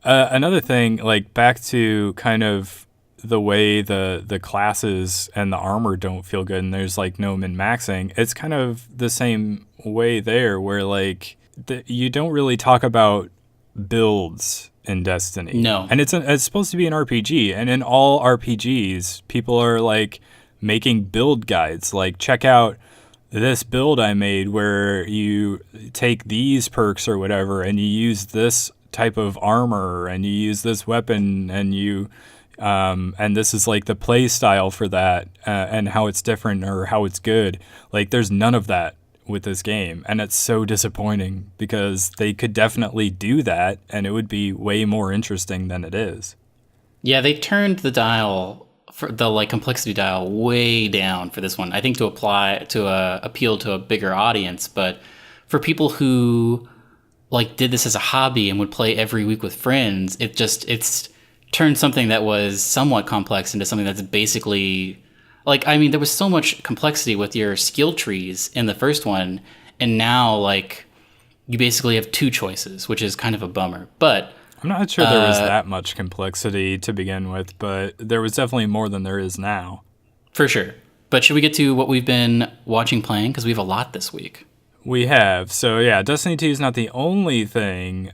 another thing, like, back to kind of the way the classes and the armor don't feel good, and there's, like, no min-maxing. It's kind of the same way there, where, like, you don't really talk about builds in Destiny. No. And it's supposed to be an RPG, and in all RPGs, people are, like, making build guides, like, check out this build I made where you take these perks or whatever, and you use this type of armor, and you use this weapon, and and this is, like, the play style for that, and how it's different or how it's good. Like, there's none of that with this game, and it's so disappointing because they could definitely do that and it would be way more interesting than it is. Yeah, they turned the dial, for the, like, complexity dial, way down for this one. I think to appeal to a bigger audience, but for people who, like, did this as a hobby and would play every week with friends, it's turned something that was somewhat complex into something that's basically, like, I mean, there was so much complexity with your skill trees in the first one, and now, like, you basically have 2 choices, which is kind of a bummer. But I'm not sure there was that much complexity to begin with, but there was definitely more than there is now. For sure. But should we get to what we've been watching, playing? Because we have a lot this week. We have. So, yeah, Destiny 2 is not the only thing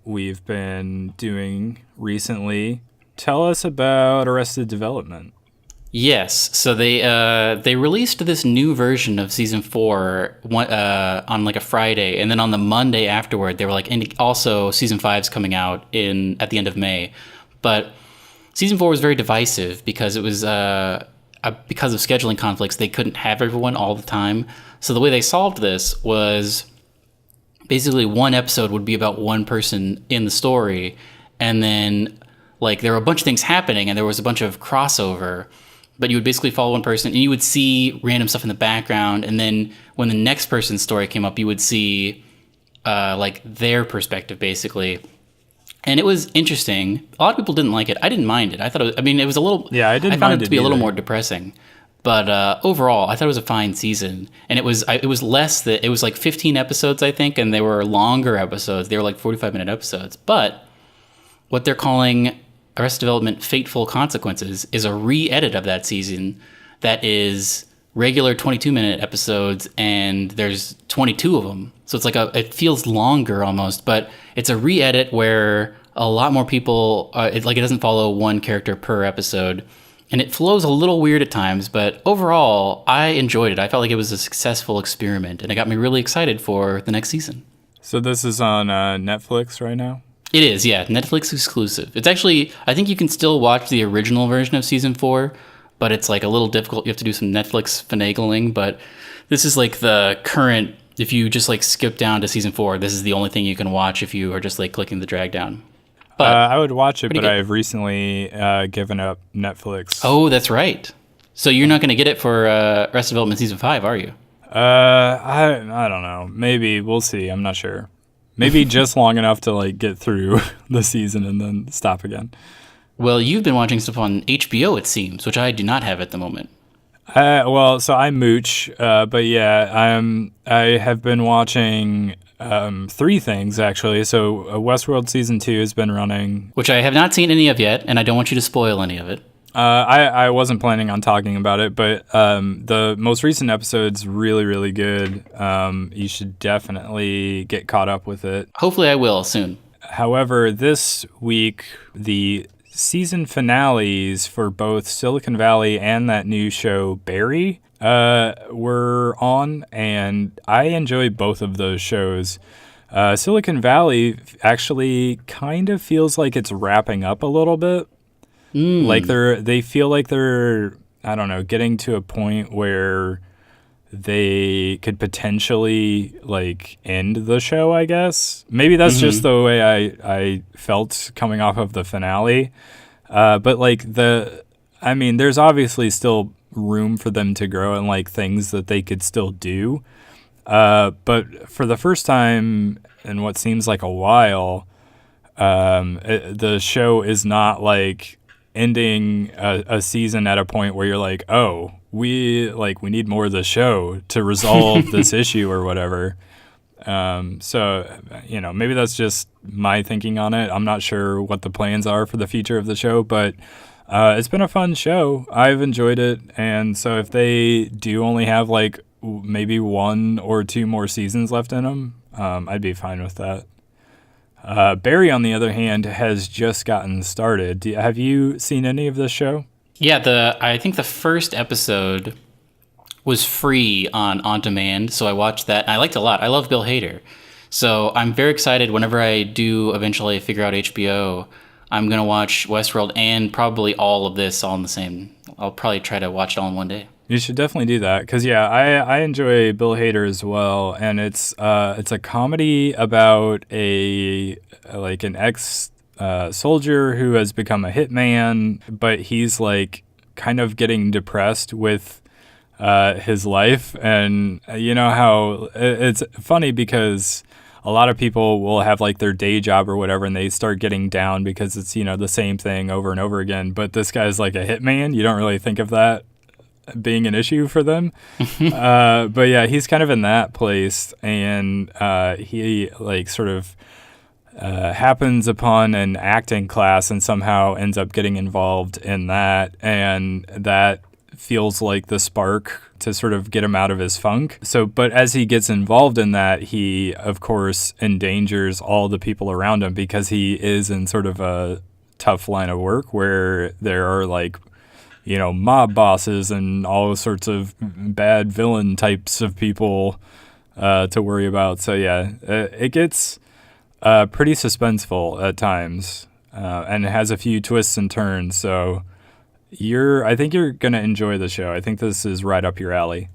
we've been doing recently. Tell us about Arrested Development. Yes. So they released this new version of Season 4 on like a Friday. And then on the Monday afterward, they were like, and also Season 5's coming out at the end of May. But Season 4 was very divisive because it was... because of scheduling conflicts, they couldn't have everyone all the time. So the way they solved this was basically one episode would be about one person in the story, and then like there were a bunch of things happening, and there was a bunch of crossover. But you would basically follow one person, and you would see random stuff in the background, and then when the next person's story came up, you would see like their perspective, basically. And it was interesting. A lot of people didn't like it. I didn't mind it. I thought it was a little... Yeah, I didn't I found mind it to be a little either. more depressing. But overall, I thought it was a fine season. And it was like 15 episodes, I think, and they were longer episodes. They were like 45-minute episodes. But what they're calling Arrested Development Fateful Consequences is a re-edit of that season that is regular 22-minute episodes, and there's 22 of them. So it's like it feels longer almost, but it's a re-edit where a lot more people, it doesn't follow one character per episode, and it flows a little weird at times, but overall, I enjoyed it. I felt like it was a successful experiment, and it got me really excited for the next season. So this is on Netflix right now? It is, yeah, Netflix exclusive. It's actually, I think you can still watch the original version of Season 4, but it's like a little difficult. You have to do some Netflix finagling, but this is like the current... If you just like skip down to Season 4, this is the only thing you can watch if you are just like clicking the drag down. But I would watch it, but good. I've recently given up Netflix. Oh, that's right. So you're not going to get it for Arrested Development Season 5, are you? I don't know. Maybe. We'll see. I'm not sure. Maybe just long enough to like get through the season and then stop again. Well, you've been watching stuff on HBO, it seems, which I do not have at the moment. So I mooch, but yeah, I have been watching 3 things actually. So Westworld Season 2 has been running, Which I have not seen any of yet, and I don't want you to spoil any of it. I wasn't planning on talking about it, but the most recent episode's really, really good. You should definitely get caught up with it. Hopefully I will soon. However, this week, the season finales for both Silicon Valley and that new show Barry were on, and I enjoy both of those shows. Silicon Valley actually kind of feels like it's wrapping up a little bit. Like they feel like they're, I don't know, getting to a point where they could potentially like end the show, I guess. Maybe that's just the way I felt coming off of the finale. But like there's obviously still room for them to grow and like things that they could still do. But for the first time in what seems like a while, the show is not like ending a season at a point where you're like, oh, we need more of the show to resolve this issue or whatever. So, maybe that's just my thinking on it. I'm not sure what the plans are for the future of the show, but it's been a fun show. I've enjoyed it. And so if they do only have like maybe 1 or 2 more seasons left in them, I'd be fine with that. Barry, on the other hand, has just gotten started. Have you seen any of this show? Yeah, I think the first episode was free on demand, so I watched that. I liked it a lot. I love Bill Hader. So I'm very excited whenever I do eventually figure out HBO. I'm going to watch Westworld and probably all of this all in the same. I'll probably try to watch it all in one day. You should definitely do that because, yeah, I enjoy Bill Hader as well, and it's a comedy about an ex soldier who has become a hitman, but he's like kind of getting depressed with his life, and you know how it's funny because a lot of people will have like their day job or whatever, and they start getting down because it's the same thing over and over again. But this guy's like a hitman. You don't really think of that being an issue for them. But yeah, he's kind of in that place, and he like sort of happens upon an acting class and somehow ends up getting involved in that, and that feels like the spark to sort of get him out of his funk. So, but as he gets involved in that, he, of course, endangers all the people around him because he is in sort of a tough line of work where there are like, mob bosses and all sorts of bad villain types of people to worry about. So, yeah, it gets pretty suspenseful at times and it has a few twists and turns. So, I think you're going to enjoy the show. I think this is right up your alley.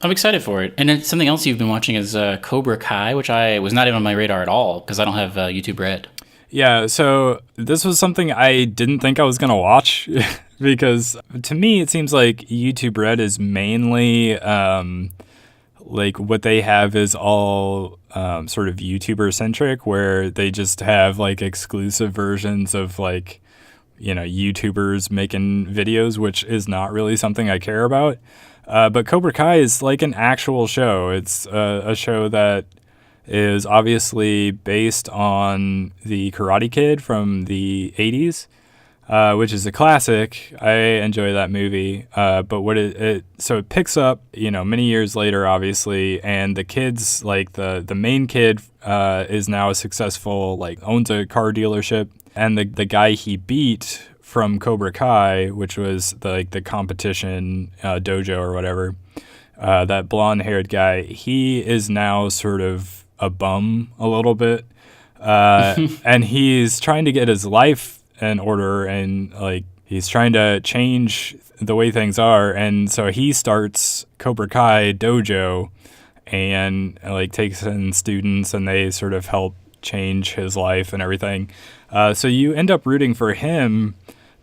I'm excited for it. And then something else you've been watching is Cobra Kai, which I was not even on my radar at all because I don't have YouTube Red. Yeah, so this was something I didn't think I was going to watch because to me it seems like YouTube Red is mainly like what they have is all sort of YouTuber centric, where they just have like exclusive versions of like YouTubers making videos, which is not really something I care about. But Cobra Kai is like an actual show. It's a show that is obviously based on the Karate Kid from the 80s, which is a classic. I enjoy that movie. But so it picks up, many years later, obviously, and the kids, like the main kid is now a successful, like owns a car dealership. And the guy he beat from Cobra Kai, which was the competition dojo or whatever, that blonde-haired guy, he is now sort of a bum a little bit. And he's trying to get his life in order and like he's trying to change the way things are. And so he starts Cobra Kai dojo and like takes in students and they sort of help change his life and everything. So you end up rooting for him,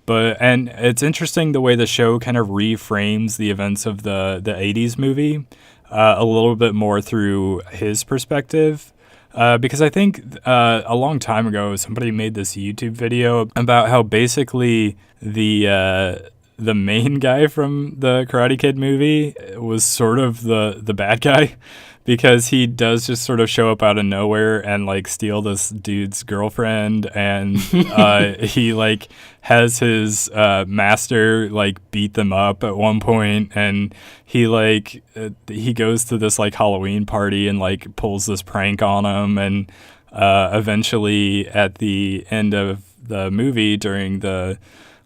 and it's interesting the way the show kind of reframes the events of the 80s movie a little bit more through his perspective. Because I think a long time ago somebody made this YouTube video about how basically the main guy from the Karate Kid movie was sort of the bad guy. Because he does just sort of show up out of nowhere and like steal this dude's girlfriend, and he like has his master like beat them up at one point, and he like he goes to this like Halloween party and like pulls this prank on him, and eventually at the end of the movie during the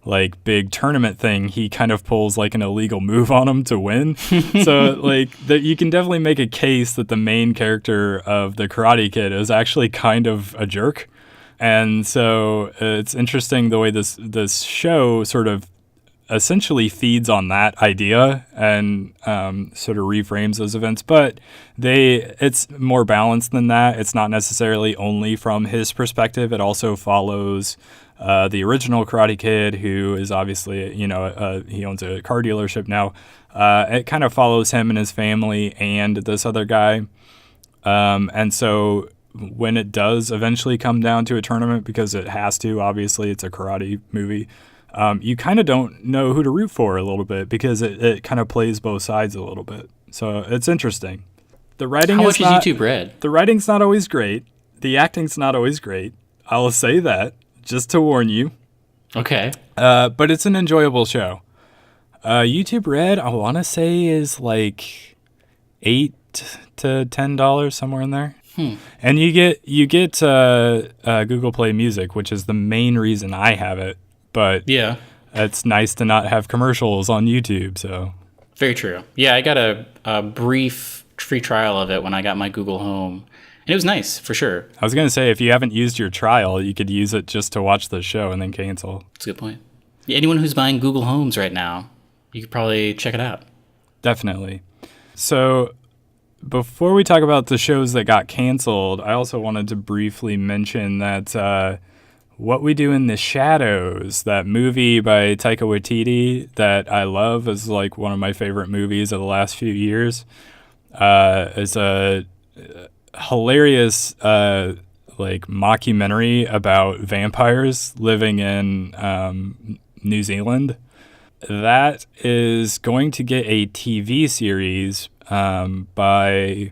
like big tournament thing, he kind of pulls like an illegal move on him to win. So like you can definitely make a case that the main character of the Karate Kid is actually kind of a jerk. And so it's interesting the way this show sort of essentially feeds on that idea and sort of reframes those events. But it's more balanced than that. It's not necessarily only from his perspective. It also follows the original Karate Kid, who is obviously, he owns a car dealership now. It kind of follows him and his family and this other guy. And so when it does eventually come down to a tournament, because it has to, obviously, it's a karate movie, you kind of don't know who to root for a little bit because it kind of plays both sides a little bit. So it's interesting. The writing How much is YouTube Red? The writing's not always great. The acting's not always great. I will say that, just to warn you. Okay. But it's an enjoyable show. YouTube Red, I want to say, is like $8 to $10, somewhere in there. And you get Google Play Music, which is the main reason I have it. But yeah, it's nice to not have commercials on YouTube. So very true. Yeah, I got a brief free trial of it when I got my Google Home. And it was nice, for sure. I was going to say, if you haven't used your trial, you could use it just to watch the show and then cancel. That's a good point. Yeah, anyone who's buying Google Homes right now, you could probably check it out. Definitely. So before we talk about the shows that got canceled, I also wanted to briefly mention that What We Do in the Shadows, that movie by Taika Waititi that I love, is like one of my favorite movies of the last few years. It's a hilarious like mockumentary about vampires living in New Zealand. That is going to get a TV series by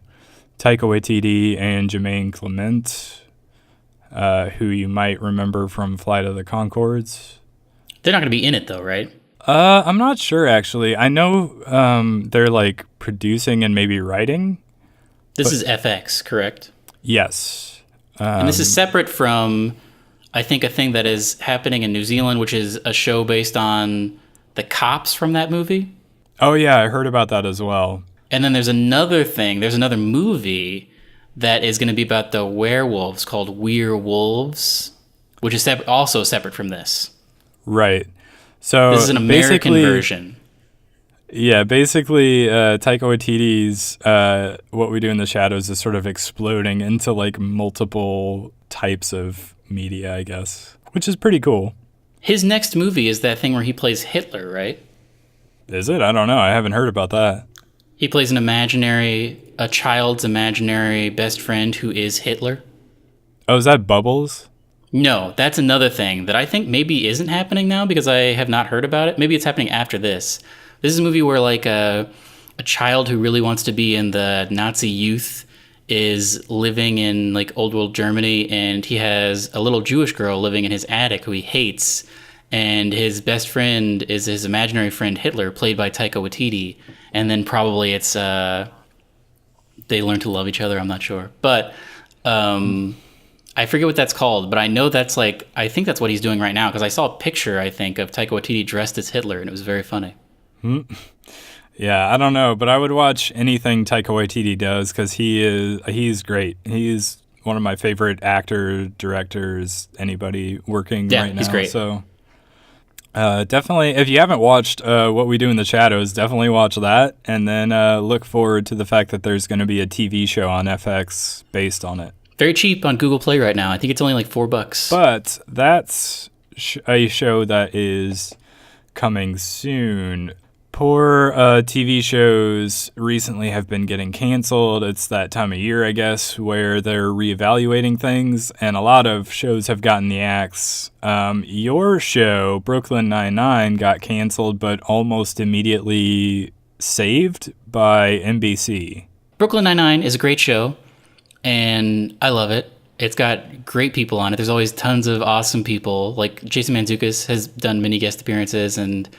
Taika Waititi and Jermaine Clement. who you might remember from Flight of the Conchords. They're not going to be in it, though, right? I'm not sure, actually. I know they're like producing and maybe writing. This is FX, correct? Yes. And this is separate from, I think, a thing that is happening in New Zealand, which is a show based on the cops from that movie. Oh, yeah, I heard about that as well. And then there's another thing. There's another movie that is going to be about the werewolves called We're Wolves, which is also separate from this. Right. So this is an American version. Yeah, basically, Taika Waititi's What We Do in the Shadows is sort of exploding into like multiple types of media, I guess, which is pretty cool. His next movie is that thing where he plays Hitler, right? Is it? I don't know. I haven't heard about that. He plays a child's imaginary best friend who is Hitler. Oh, is that Bubbles? No, that's another thing that I think maybe isn't happening now because I have not heard about it. Maybe it's happening after this. This is a movie where like a child who really wants to be in the Nazi youth is living in like old world Germany, and he has a little Jewish girl living in his attic who he hates, and his best friend is his imaginary friend Hitler, played by Taika Waititi, and then probably it's they learn to love each other. I'm not sure, but I forget what that's called, but I know that's like, I think that's what he's doing right now, because I saw a picture, I think, of Taika Waititi dressed as Hitler, and it was very funny. Yeah, I don't know, but I would watch anything Taika Waititi does because he's great. He's one of my favorite directors, anybody working right now. Yeah, he's great. So definitely, if you haven't watched What We Do in the Shadows, definitely watch that, and then look forward to the fact that there's going to be a TV show on FX based on it. Very cheap on Google Play right now. I think it's only like $4. But that's a show that is coming soon. Poor TV shows recently have been getting canceled. It's that time of year, I guess, where they're reevaluating things, and a lot of shows have gotten the axe. Your show, Brooklyn Nine-Nine, got canceled, but almost immediately saved by NBC. Brooklyn Nine-Nine is a great show, and I love it. It's got great people on it. There's always tons of awesome people. Like Jason Mantzoukas has done many guest appearances, and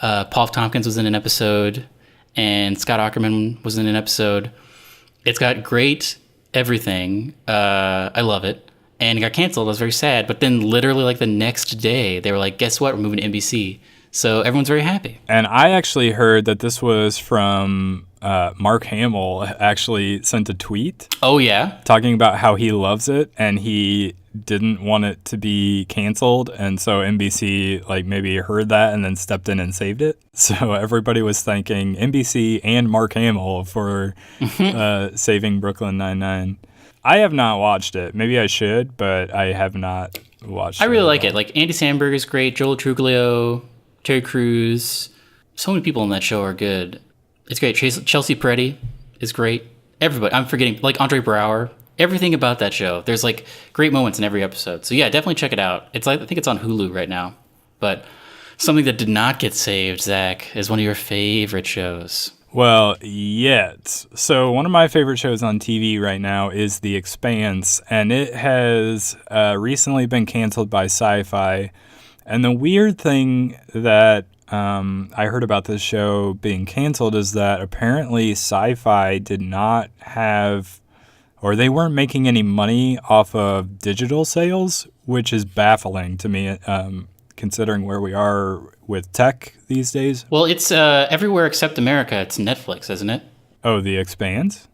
Paul F. Tompkins was in an episode, and Scott Aukerman was in an episode. It's got great everything. I love it. And it got canceled. I was very sad. But then literally like the next day, they were like, guess what? We're moving to NBC. So everyone's very happy. And I actually heard that this was from Mark Hamill actually sent a tweet. Oh, yeah? Talking about how he loves it and he didn't want it to be canceled. And so NBC like maybe heard that and then stepped in and saved it. So everybody was thanking NBC and Mark Hamill for saving Brooklyn Nine-Nine. I have not watched it. Maybe I should, but I have not watched it. I really like it. Like Andy Samberg is great. Joel Truglio, Terry Crews. So many people on that show are good. It's great. Chelsea Peretti is great. Everybody. I'm forgetting. Like Andre Braugher. Everything about that show. There's like great moments in every episode. So yeah, definitely check it out. It's like, I think it's on Hulu right now. But something that did not get saved, Zach, is one of your favorite shows. Well, yet. So one of my favorite shows on TV right now is The Expanse, and it has recently been canceled by Sci-Fi. And the weird thing that I heard about this show being canceled is that apparently Sci-Fi did not have, or they weren't making any money off of digital sales, which is baffling to me, considering where we are with tech these days. Well, it's everywhere except America. It's Netflix, isn't it? Oh, The Expanse?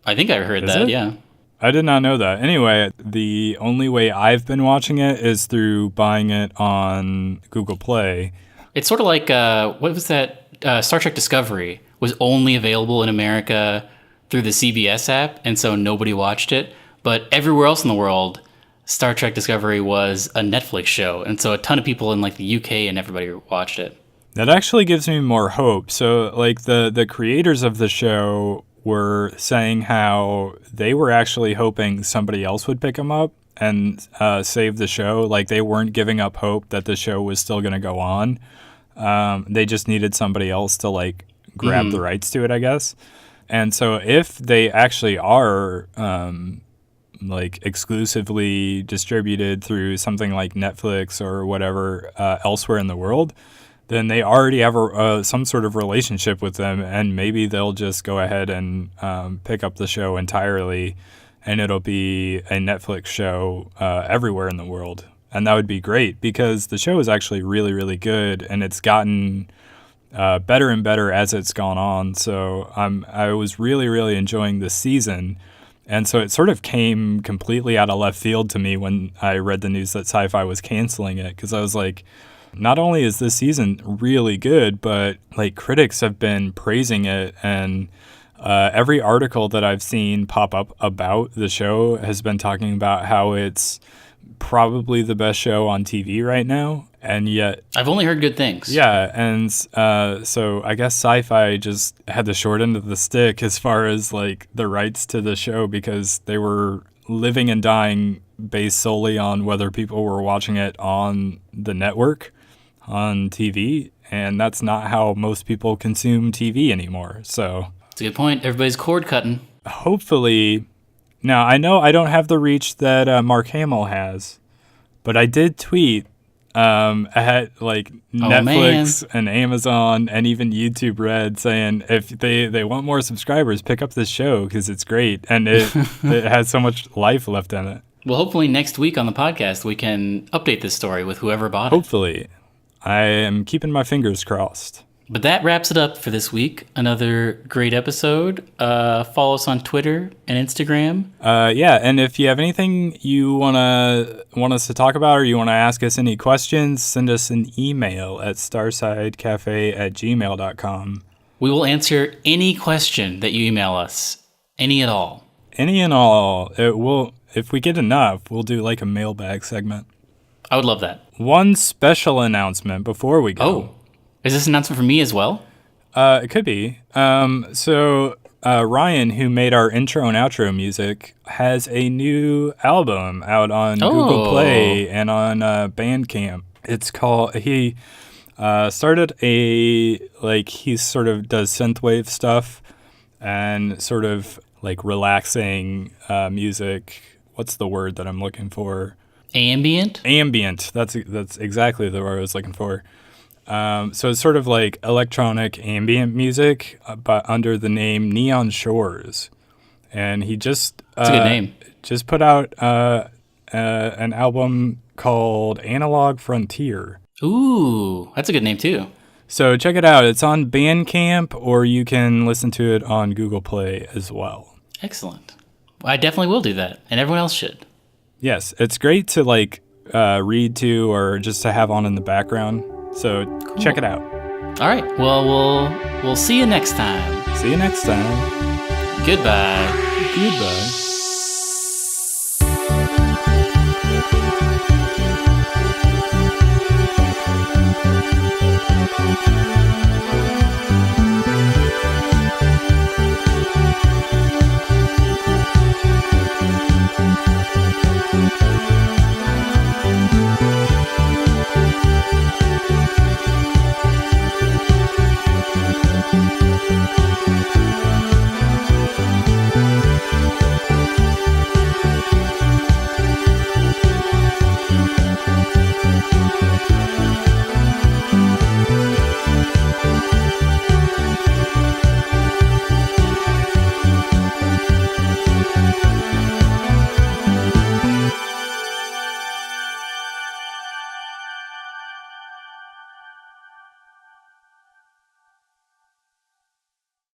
I think I heard that, yeah. I did not know that. Anyway, the only way I've been watching it is through buying it on Google Play. It's sort of like, what was that? Star Trek Discovery was only available in America through the CBS app, and so nobody watched it. But everywhere else in the world, Star Trek Discovery was a Netflix show, and so a ton of people in like the UK and everybody watched it. That actually gives me more hope. So like the creators of the show were saying how they were actually hoping somebody else would pick them up and save the show. Like they weren't giving up hope that the show was still going to go on. They just needed somebody else to like grab the rights to it, I guess. And so if they actually are like exclusively distributed through something like Netflix or whatever elsewhere in the world, then they already have some sort of relationship with them, and maybe they'll just go ahead and pick up the show entirely, and it'll be a Netflix show everywhere in the world. And that would be great, because the show is actually really, really good, and it's gotten better and better as it's gone on. So I was really, really enjoying this season. And so it sort of came completely out of left field to me when I read the news that Sci-Fi was canceling it, because I was like, not only is this season really good, but like critics have been praising it, and every article that I've seen pop up about the show has been talking about how it's probably the best show on TV right now. And yet I've only heard good things. Yeah, and so I guess Sci-Fi just had the short end of the stick as far as like the rights to the show, because they were living and dying based solely on whether people were watching it on the network, on TV, and that's not how most people consume TV anymore. So it's a good point. Everybody's cord cutting. Hopefully, now I know I don't have the reach that Mark Hamill has, but I did tweet at like Netflix and Amazon and even YouTube Red saying if they want more subscribers, pick up this show because it's great and it has so much life left in it. Well, hopefully next week on the podcast we can update this story with whoever bought it. Hopefully. I am keeping my fingers crossed. But that wraps it up for this week. Another great episode. Follow us on Twitter and Instagram. Yeah, and if you have anything you want us to talk about, or you want to ask us any questions, send us an email at starsidecafe@gmail.com. We will answer any question that you email us. Any at all. Any and all. If we get enough, we'll do like a mailbag segment. I would love that. One special announcement before we go. Oh, is this an announcement for me as well? It could be. So Ryan, who made our intro and outro music, has a new album out on Google Play and on Bandcamp. It's called, he started he sort of does synthwave stuff and sort of like relaxing music. What's the word that I'm looking for? Ambient? Ambient. That's exactly the word I was looking for. So it's sort of like electronic ambient music, but under the name Neon Shores. And he just that's a good name. Just put out an album called Analog Frontier. Ooh, that's a good name too. So check it out. It's on Bandcamp, or you can listen to it on Google Play as well. Excellent. I definitely will do that, and everyone else should. Yes, it's great to like read to or just to have on in the background. So cool. Check it out. All right. Well, we'll see you next time. See you next time. Goodbye. Goodbye.